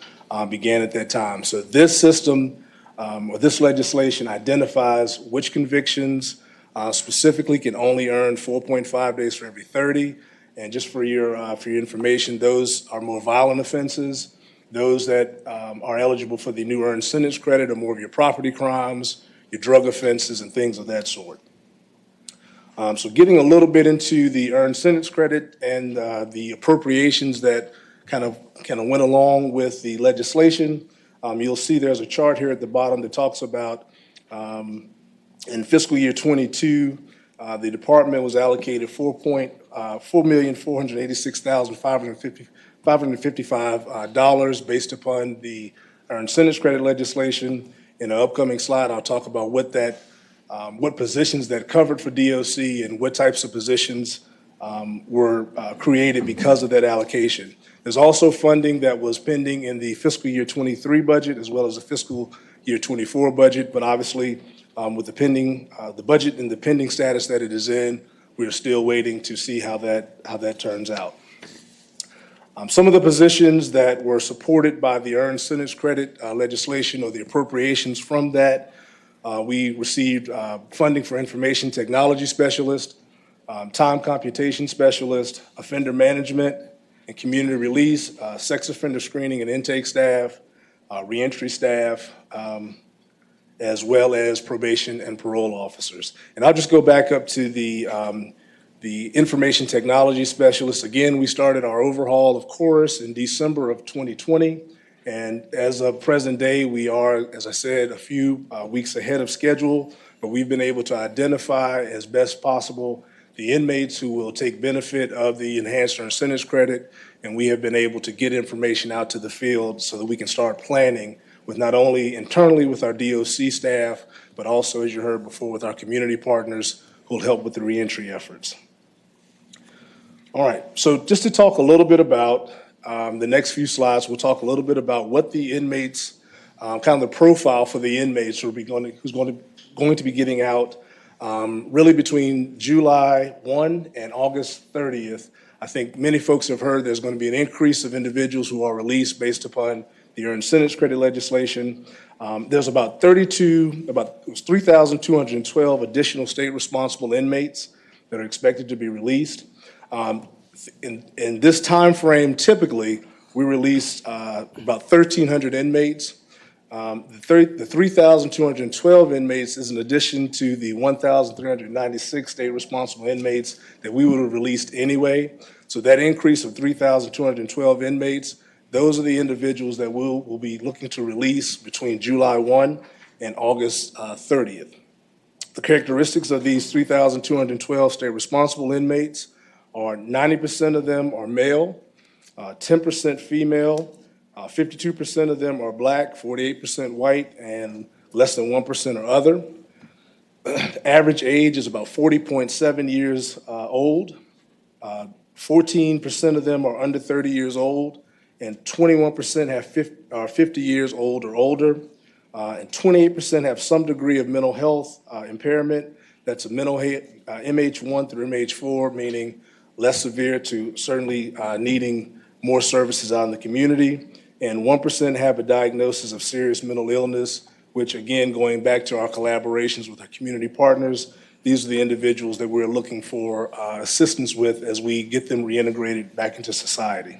began at that time. So this system or this legislation identifies which convictions specifically can only earn 4.5 days for every 30. And just for your information, those are more violent offenses. Those that are eligible for the new earned sentence credit are more of your property crimes, your drug offenses, and things of that sort. So getting a little bit into the earned sentence credit and the appropriations that kind of went along with the legislation. You'll see there's a chart here at the bottom that talks about in fiscal year '22, the department was allocated $4,486,555 based upon the earned sentence credit legislation. In the upcoming slide, I'll talk about what positions that covered for DOC and what types of positions were created because of that allocation. There's also funding that was pending in the fiscal year '23 budget as well as the fiscal year '24 budget, but obviously with the budget and the pending status that it is in, we're still waiting to see how that turns out. Some of the positions that were supported by the earned sentence credit legislation or the appropriations from that, we received funding for information technology specialist, time computation specialist, offender management and community release, sex offender screening and intake staff, reentry staff, as well as probation and parole officers. And I'll just go back up to the information technology specialist. Again, we started our overhaul of Chorus in December of 2020. And as of present day, we are, as I said, a few weeks ahead of schedule, but we've been able to identify as best possible the inmates who will take benefit of the enhanced earned sentence credit. And we have been able to get information out to the field so that we can start planning with not only internally with our DOC staff, but also, as you heard before, with our community partners who will help with the reentry efforts. All right, so just to talk a little bit about the next few slides, we'll talk a little bit about what the inmates, kind of the profile for the inmates who's going to be getting out really between July 1 and August 30th. I think many folks have heard there's going to be an increase of individuals who are released based upon the earned sentence credit legislation. There's about 3,212 additional state responsible inmates that are expected to be released. In this time frame, typically, we release about 1,300 inmates. The 3,212 inmates is in addition to the 1,396 state responsible inmates that we would have released anyway. So that increase of 3,212 inmates, those are the individuals that we'll be looking to release between July 1 and August 30th. The characteristics of these 3,212 state responsible inmates are 90% of them are male, 10% female, 52% of them are black, 48% white, and less than 1% are other. The average age is about 40.7 years old. 14% of them are under 30 years old, and 21% are 50 years old or older, and 28% have some degree of mental health impairment. That's a mental MH1 through MH4, meaning less severe to certainly needing more services out in the community. And 1% have a diagnosis of serious mental illness, which again, going back to our collaborations with our community partners, these are the individuals that we're looking for assistance with as we get them reintegrated back into society.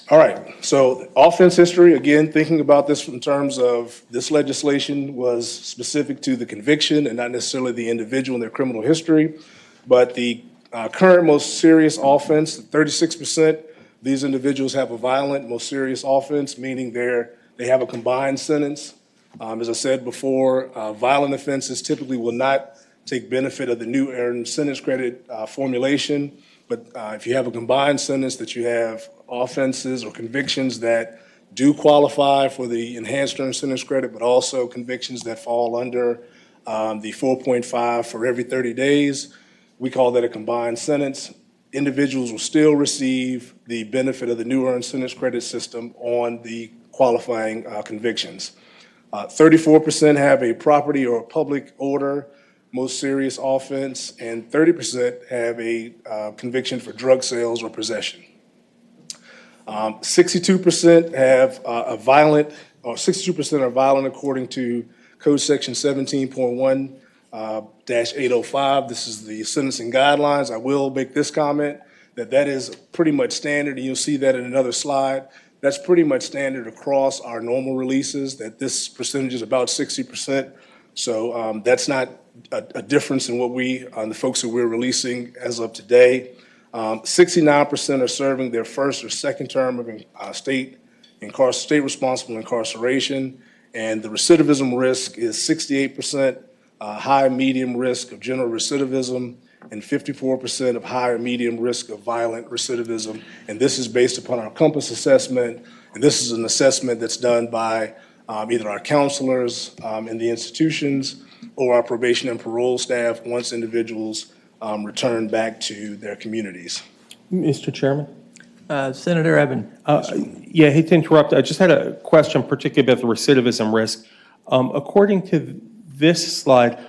All right, so offense history, again, thinking about this in terms of this legislation was specific to the conviction and not necessarily the individual and their criminal history, but the current most serious offense, 36%, these individuals have a violent, most serious offense, meaning they have a combined sentence. As I said before, violent offenses typically will not take benefit of the new earned sentence credit formulation, but if you have a combined sentence that you have offenses or convictions that do qualify for the enhanced earned sentence credit, but also convictions that fall under the 4.5 for every 30 days, we call that a combined sentence. Individuals will still receive the benefit of the new earned sentence credit system on the qualifying convictions. 34% have a property or a public order, most serious offense, and 30% have a conviction for drug sales or possession. 62% have a violent, or 62% are violent according to Code Section 17.1-805. This is the sentencing guidelines. I will make this comment that is pretty much standard, and you'll see that in another slide. That's pretty much standard across our normal releases, that this percentage is about 60%. So that's not a difference in what the folks that we're releasing as of today. 69% are serving their first or second term of state state responsible incarceration, and the recidivism risk is 68% high medium risk of general recidivism and 54% of high or medium risk of violent recidivism. And this is based upon our COMPASS assessment, and this is an assessment that's done by either our counselors in the institutions or our probation and parole staff once individuals return back to their communities. Mr. Chairman? Senator Eben. Yeah, I hate to interrupt. I just had a question, particularly about the recidivism risk. According to this slide,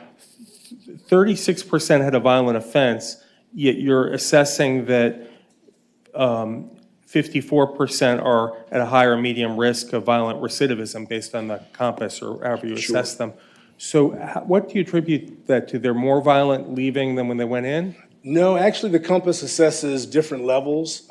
36% had a violent offense, yet you're assessing that 54% are at a higher medium risk of violent recidivism based on the COMPASS or however you assess them. So what do you attribute that to? They're more violent leaving than when they went in? No, actually, the COMPASS assesses different levels.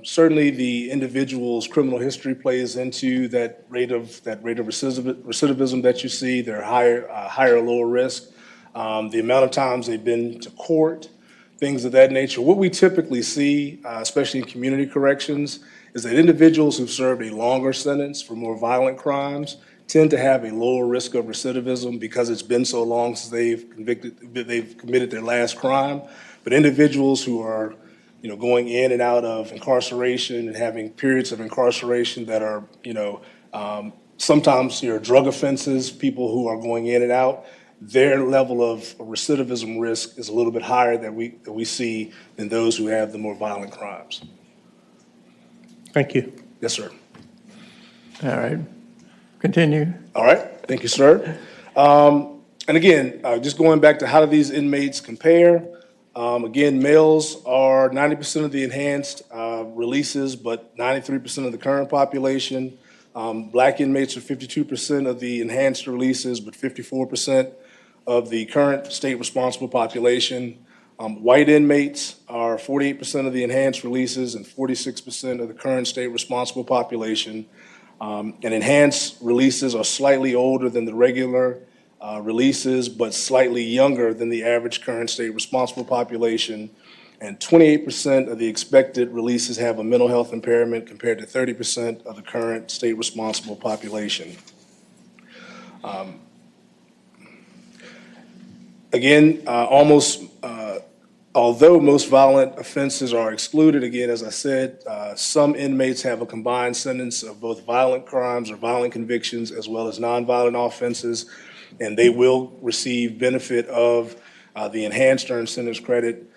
Certainly, the individual's criminal history plays into that rate of recidivism that you see. They're higher or lower risk. The amount of times they've been to court, things of that nature. What we typically see, especially in community corrections, is that individuals who've served a longer sentence for more violent crimes tend to have a lower risk of recidivism because it's been so long since they've committed their last crime. But individuals who are, going in and out of incarceration and having periods of incarceration that are, sometimes drug offenses, people who are going in and out, their level of recidivism risk is a little bit higher that we see than those who have the more violent crimes. Thank you. Yes, sir. All right. Continue. All right. Thank you, sir. And again, just going back to how do these inmates compare? Again, males are 90% of the enhanced releases, but 93% of the current population. Black inmates are 52% of the enhanced releases, but 54% of the current state responsible population. White inmates are 48% of the enhanced releases and 46% of the current state responsible population. And enhanced releases are slightly older than the regular releases, but slightly younger than the average current state responsible population. And 28% of the expected releases have a mental health impairment compared to 30% of the current state responsible population. Although most violent offenses are excluded, again, as I said, some inmates have a combined sentence of both violent crimes or violent convictions as well as nonviolent offenses, and they will receive benefit of the enhanced earned sentence credit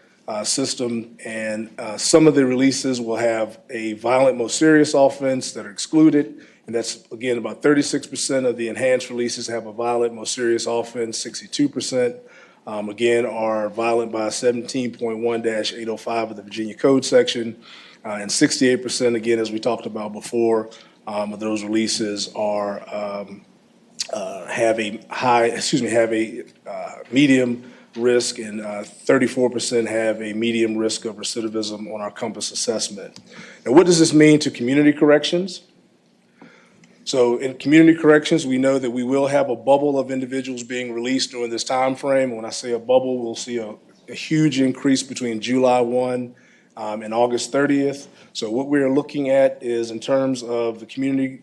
system. And some of the releases will have a violent, most serious offense that are excluded, and that's, again, about 36% of the enhanced releases have a violent, most serious offense, 62%. Again, are violent by 17.1-805 of the Virginia Code section, and 68%, again, as we talked about before, of those releases are have a medium risk, and 34% have a medium risk of recidivism on our COMPASS assessment. Now, what does this mean to community corrections? So in community corrections, we know that we will have a bubble of individuals being released during this time frame. When I say a bubble, we'll see a huge increase between July 1 and August 30th. So what we're looking at is, in terms of the community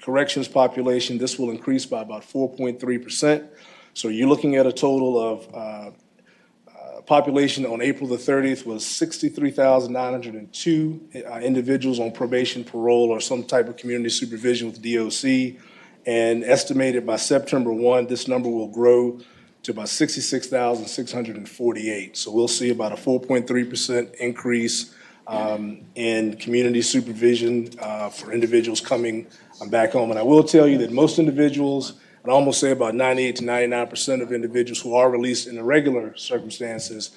corrections population, this will increase by about 4.3%. So you're looking at a total of population on April the 30th was 63,902 individuals on probation, parole, or some type of community supervision with the DOC. And estimated by September 1, this number will grow to about 66,648. So we'll see about a 4.3% increase in community supervision for individuals coming back home. And I will tell you that most individuals, I'd almost say about 98 to 99% of individuals who are released in the regular circumstances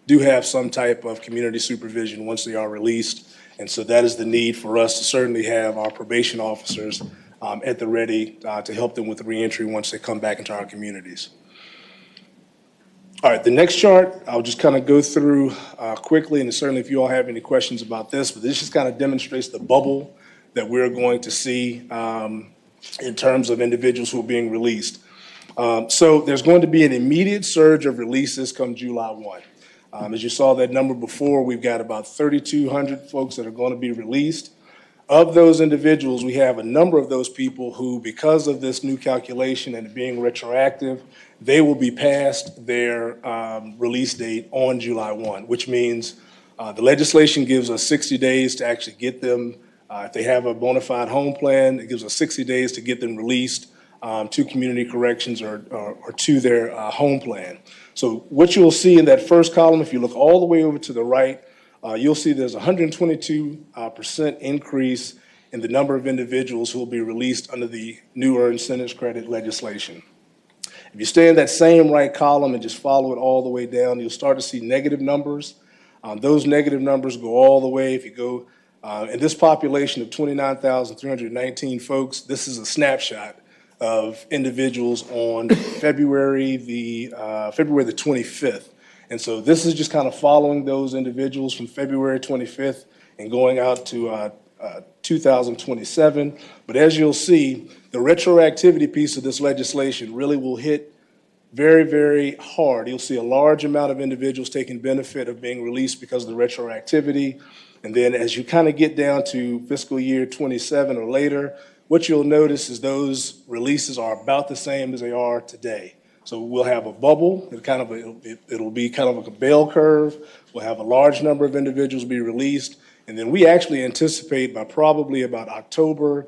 do have some type of community supervision once they are released. And so that is the need for us to certainly have our probation officers at the ready to help them with reentry once they come back into our communities. All right, the next chart, I'll just kind of go through quickly, and certainly if you all have any questions about this, but this just kind of demonstrates the bubble that we're going to see in terms of individuals who are being released. So there's going to be an immediate surge of releases come July 1. As you saw that number before, we've got about 3,200 folks that are going to be released. Of those individuals, we have a number of those people who, because of this new calculation and it being retroactive, they will be past their release date on July 1, which means the legislation gives us 60 days to actually get them, if they have a bona fide home plan, it gives us 60 days to get them released to community corrections or to their home plan. So what you'll see in that first column, if you look all the way over to the right, you'll see there's a 122% increase in the number of individuals who will be released under the new earned sentence credit legislation. If you stay in that same right column and just follow it all the way down, you'll start to see negative numbers. Those negative numbers go all the way. If you go in this population of 29,319 folks, this is a snapshot of individuals on February the 25th. And so this is just kind of following those individuals from February 25th and going out to 2027. But as you'll see, the retroactivity piece of this legislation really will hit very, very hard. You'll see a large amount of individuals taking benefit of being released because of the retroactivity. And then as you kind of get down to fiscal year 27 or later, what you'll notice is those releases are about the same as they are today. So we'll have a bubble, it'll be kind of like a bell curve. We'll have a large number of individuals be released. And then we actually anticipate by probably about October,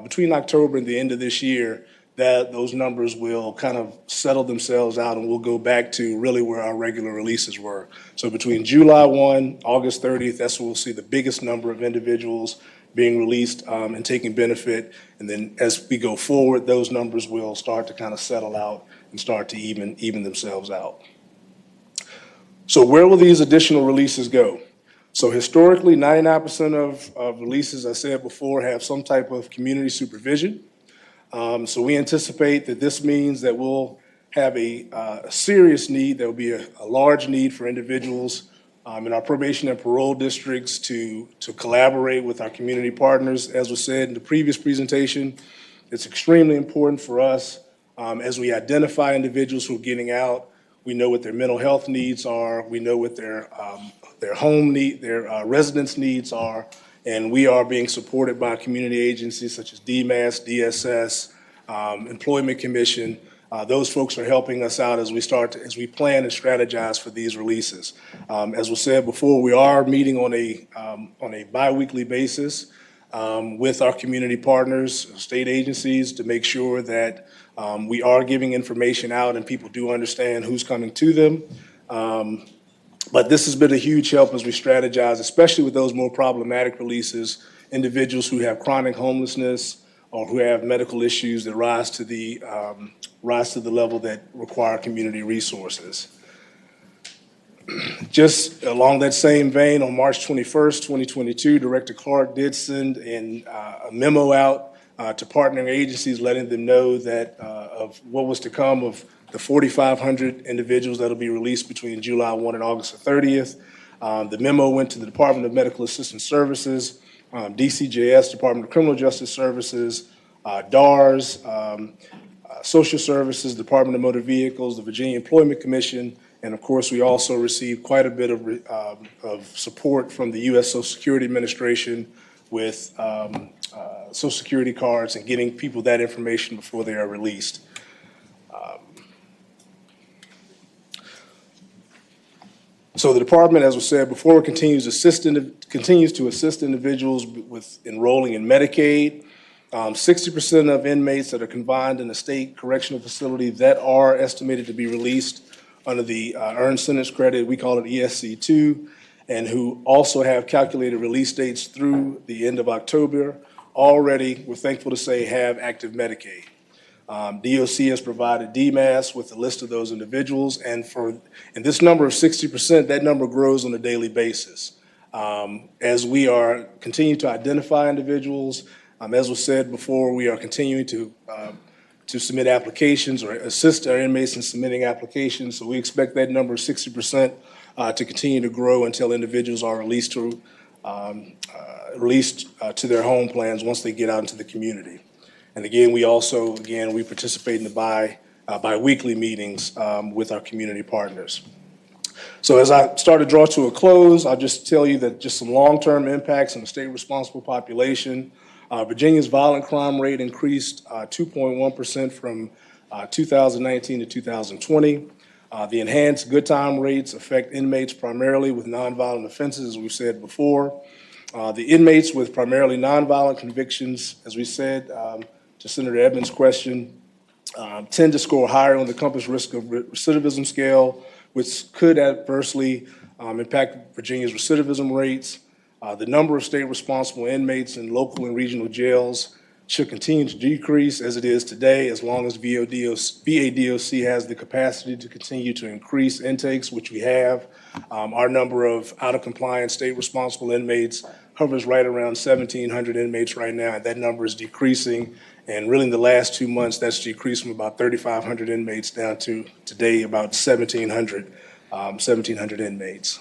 between October and the end of this year, that those numbers will kind of settle themselves out and we'll go back to really where our regular releases were. So between July 1, August 30th, that's where we'll see the biggest number of individuals being released and taking benefit. And then as we go forward, those numbers will start to kind of settle out and start to even themselves out. So where will these additional releases go? So historically, 99% of releases, I said before, have some type of community supervision. So we anticipate that this means that we'll have a serious need. There will be a large need for individuals in our probation and parole districts to collaborate with our community partners. As was said in the previous presentation, it's extremely important for us as we identify individuals who are getting out. We know what their mental health needs are. We know what their home need, their residence needs are. And we are being supported by community agencies such as DMAS, DSS, Employment Commission. Those folks are helping us out as we plan and strategize for these releases. As was said before, we are meeting on a bi-weekly basis with our community partners, state agencies, to make sure that we are giving information out and people do understand who's coming to them. But this has been a huge help as we strategize, especially with those more problematic releases, individuals who have chronic homelessness or who have medical issues that rise to the level that require community resources. Just along that same vein, on March 21st, 2022, Director Clark did send a memo out to partnering agencies, letting them know that of what was to come of the 4,500 individuals that will be released between July 1 and August 30th. The memo went to the Department of Medical Assistance Services, DCJS, Department of Criminal Justice Services, DARS, Social Services, Department of Motor Vehicles, the Virginia Employment Commission, and of course we also received quite a bit of support from the U.S. Social Security Administration with Social Security cards and getting people that information before they are released. So the department, as was said before, continues to assist individuals with enrolling in Medicaid. 60% of inmates that are confined in a state correctional facility that are estimated to be released under the earned sentence credit, we call it ESC2, and who also have calculated release dates through the end of October, already, we're thankful to say, have active Medicaid. DOC has provided DMAS with a list of those individuals, and this number of 60%, that number grows on a daily basis. As we are continuing to identify individuals, as was said before, we are continuing to submit applications or assist our inmates in submitting applications. So we expect that number of 60% to continue to grow until individuals are released to their home plans once they get out into the community. And again, we participate in the bi-weekly meetings with our community partners. So as I start to draw to a close, I'll just tell you that just some long-term impacts on the state-responsible population. Virginia's violent crime rate increased 2.1% from 2019 to 2020. The enhanced good time rates affect inmates primarily with nonviolent offenses, as we've said before. The inmates with primarily nonviolent convictions, as we said to Senator Edmonds' question, tend to score higher on the Compass risk of recidivism scale, which could adversely impact Virginia's recidivism rates. The number of state-responsible inmates in local and regional jails should continue to decrease as it is today, as long as VADOC has the capacity to continue to increase intakes, which we have. Our number of out-of-compliance state-responsible inmates hovers right around 1,700 inmates right now, and that number is decreasing. And really in the last 2 months, that's decreased from about 3,500 inmates down to today about 1,700 inmates.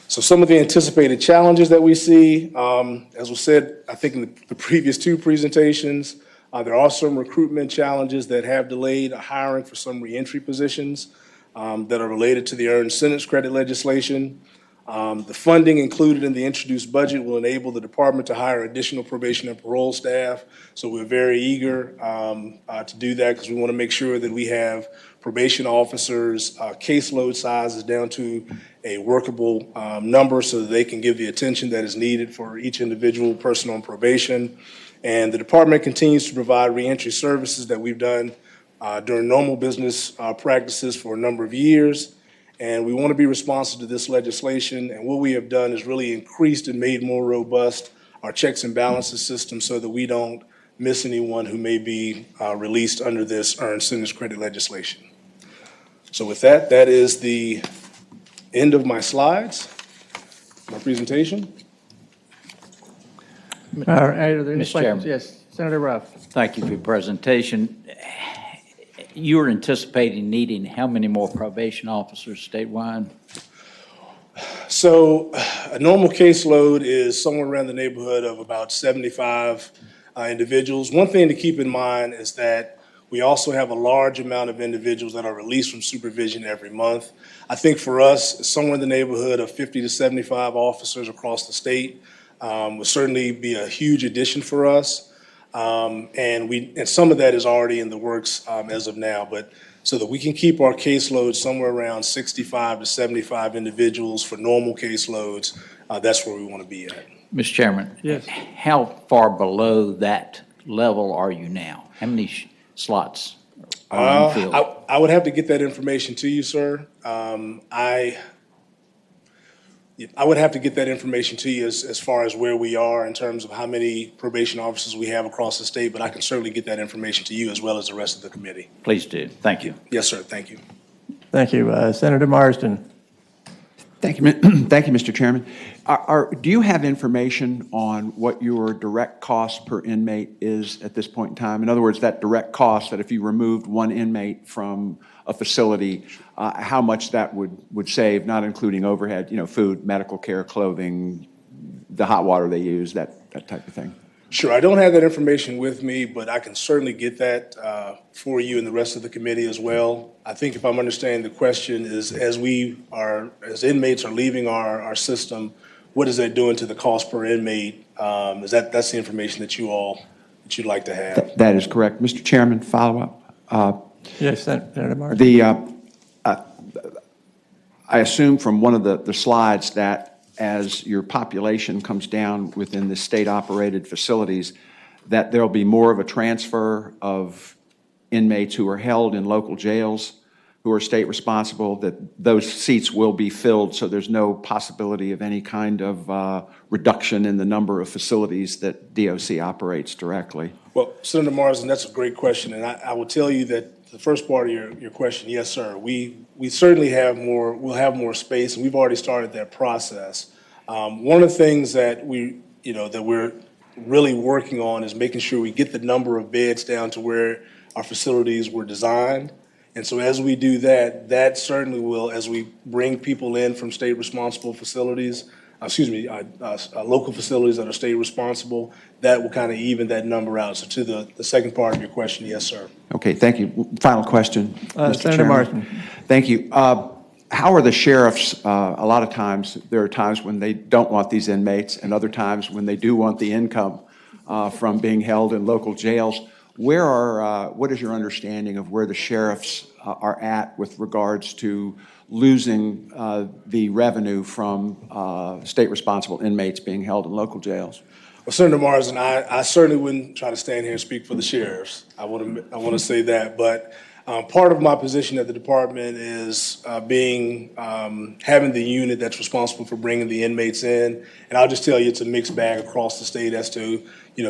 So some of the anticipated challenges that we see, as was said, I think in the previous two presentations, there are some recruitment challenges that have delayed hiring for some reentry positions that are related to the earned sentence credit legislation. The funding included in the introduced budget will enable the department to hire additional probation and parole staff. So we're very eager to do that because we want to make sure that we have probation officers' caseload sizes down to a workable number so that they can give the attention that is needed for each individual person on probation. And the department continues to provide reentry services that we've done during normal business practices for a number of years. And we want to be responsive to this legislation. And what we have done is really increased and made more robust our checks and balances system so that we don't miss anyone who may be released under this earned sentence credit legislation. So with that, that is the end of my slides, my presentation. All right, are there any Mr. questions? Chairman. Yes, Senator Ruff. Thank you for your presentation. You are anticipating needing how many more probation officers statewide? So a normal caseload is somewhere around the neighborhood of about 75 individuals. One thing to keep in mind is that we also have a large amount of individuals that are released from supervision every month. I think for us, somewhere in the neighborhood of 50 to 75 officers across the state would certainly be a huge addition for us. And some of that is already in the works as of now, but so that we can keep our caseload somewhere around 65 to 75 individuals for normal caseloads, that's where we want to be at. Mr. Chairman? Yes. How far below that level are you now? How many slots are unfilled? I would have to get that information to you, sir. I would have to get that information to you as far as where we are in terms of how many probation officers we have across the state, but I can certainly get that information to you as well as the rest of the committee. Please do. Thank you. Yes, sir. Thank you. Thank you. Senator Marsden. Thank you, thank you, Mr. Chairman. Do you have information on what your direct cost per inmate is at this point in time? In other words, that direct cost, that if you removed one inmate from a facility, how much that would save, not including overhead, food, medical care, clothing, the hot water they use, that type of thing? Sure. I don't have that information with me, but I can certainly get that for you and the rest of the committee as well. I think if I'm understanding the question is, as inmates are leaving our system, what is that doing to the cost per inmate? That's the information that you'd like to have? That is correct. Mr. Chairman, follow up. Yes, Senator Marsden. I assume from one of the slides that as your population comes down within the state-operated facilities, that there'll be more of a transfer of inmates who are held in local jails who are state responsible, that those seats will be filled, so there's no possibility of any kind of reduction in the number of facilities that DOC operates directly. Well, Senator Marsden, that's a great question, and I will tell you that the first part of your question, yes, sir. We certainly we'll have more space, and we've already started that process. One of the things that we're really working on is making sure we get the number of beds down to where our facilities were designed. And so as we do that, that certainly will, as we bring people in from state responsible facilities, local facilities that are state responsible, that will kind of even that number out. So to the second part of your question, yes, sir. Okay, thank you. Final question, Mr. Senator Chairman. Marston. Thank you. How are the sheriffs, a lot of times, there are times when they don't want these inmates and other times when they do want the income from being held in local jails. What is your understanding of where the sheriffs are at with regards to losing the revenue from state responsible inmates being held in local jails? Well, Senator Marsden, I certainly wouldn't try to stand here and speak for the sheriffs. I want to say that, but part of my position at the department is having the unit that's responsible for bringing the inmates in, and I'll just tell you it's a mixed bag across the state as to,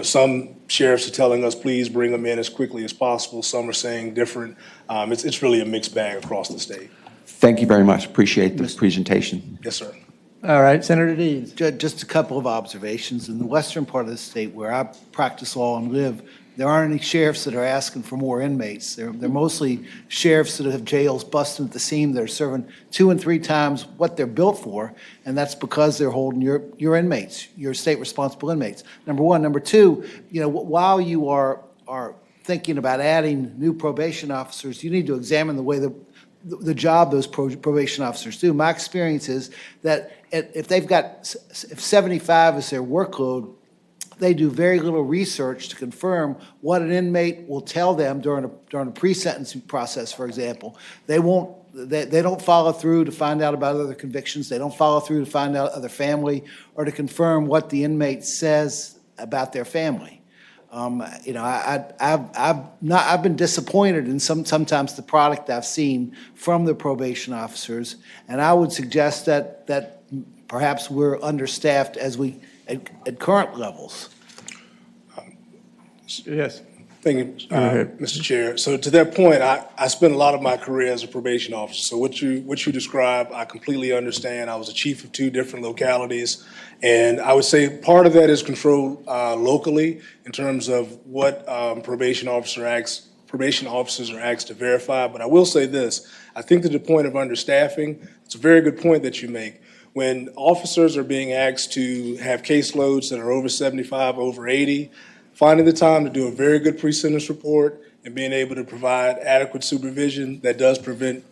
some sheriffs are telling us please bring them in as quickly as possible. Some are saying different. It's really a mixed bag across the state. Thank you very much. Appreciate the presentation. Yes, sir. All right, Senator Deeds. Just a couple of observations. In the western part of the state where I practice law and live, there aren't any sheriffs that are asking for more inmates. They're mostly sheriffs that have jails busting at the seam. They're serving 2 and 3 times what they're built for, and that's because they're holding your inmates, your state responsible inmates. Number one. Number two, while you are thinking about adding new probation officers, you need to examine the way the job those probation officers do. My experience is that if 75 is their workload, they do very little research to confirm what an inmate will tell them during a pre-sentencing process, for example. They don't follow through to find out about other convictions. They don't follow through to find out other family or to confirm what the inmate says about their family. I've been disappointed in sometimes the product I've seen from the probation officers, and I would suggest that perhaps we're understaffed at current levels. Yes. Thank you, Mr. Chair. So to that point, I spent a lot of my career as a probation officer. So what you described, I completely understand. I was a chief of 2 different localities, and I would say part of that is controlled locally in terms of what probation officers are asked to verify. But I will say this: I think to the point of understaffing, it's a very good point that you make. When officers are being asked to have caseloads that are over 75, over 80. Finding the time to do a very good pre-sentence report and being able to provide adequate supervision that does present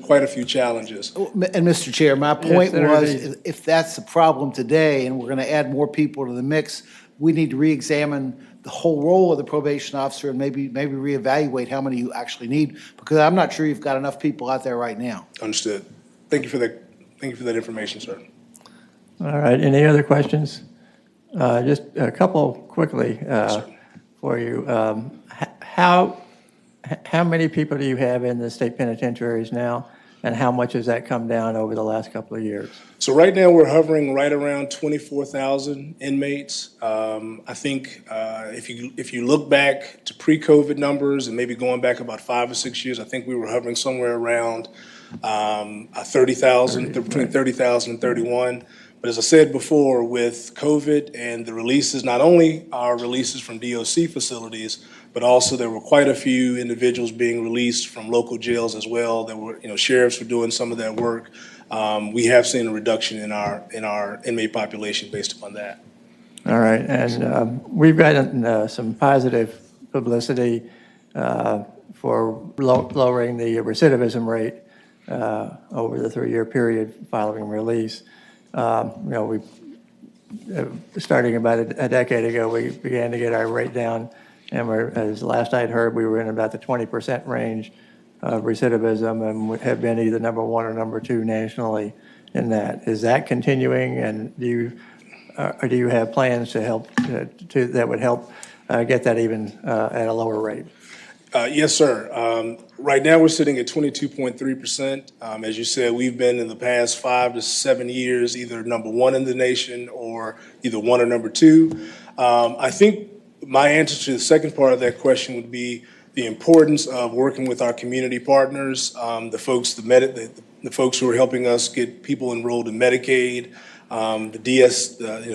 quite a few challenges. And Mr. Chair, my point Senator was, Deeds. if that's the problem today and we're going to add more people to the mix, we need to re-examine the whole role of the probation officer and maybe reevaluate how many you actually need, because I'm not sure you've got enough people out there right now. Understood. Thank you for that. Thank you for that information, sir. All right, any other questions? Just a couple quickly for you. How many people do you have in the state penitentiaries now, and how much has that come down over the last couple of years? So right now we're hovering right around 24,000 inmates. I think if you look back to pre-COVID numbers and maybe going back about 5 or 6 years, I think we were hovering somewhere around 30,000, between 30,000 and 31. But as I said before, with COVID and the releases, not only our releases from DOC facilities, but also there were quite a few individuals being released from local jails as well. There were, sheriffs were doing some of that work. We have seen a reduction in our inmate population based upon that. All right, and we've gotten some positive publicity for lowering the recidivism rate over the 3-year period following release. We starting about a decade ago, we began to get our rate down, and as last I'd heard, we were in about the 20% range of recidivism, and have been either number 1 or number 2 nationally in that. Is that continuing, and do you have plans to help that would help get that even at a lower rate? Yes, sir. Right now, we're sitting at 22.3%. As you said, we've been in the past 5 to 7 years either number 1 in the nation or either 1 or number 2. I think my answer to the second part of that question would be the importance of working with our community partners, the folks who are helping us get people enrolled in Medicaid, the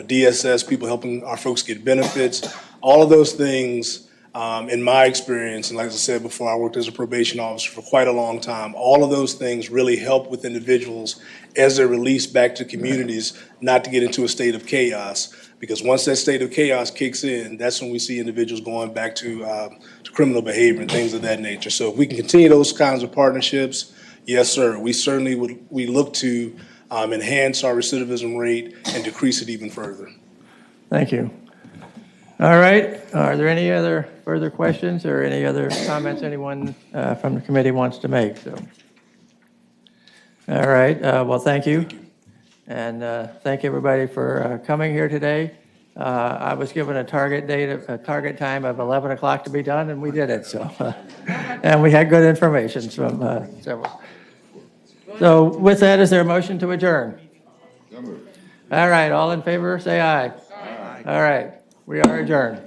DSS, people helping our folks get benefits. All of those things In my experience, and like I said before, I worked as a probation officer for quite a long time. All of those things really help with individuals as they're released back to communities, not to get into a state of chaos. Because once that state of chaos kicks in, that's when we see individuals going back to criminal behavior and things of that nature. So if we can continue those kinds of partnerships, yes, sir, we certainly we look to enhance our recidivism rate and decrease it even further. Thank you. All right, are there any other further questions or any other comments anyone from the committee wants to make? So, all right, well, thank you. And thank everybody for coming here today. I was given a target time of 11 o'clock to be done, and we did it, so. And we had good information from several. So with that, is there a motion to adjourn? All right, all in favor, say aye. Aye. All right, we are adjourned.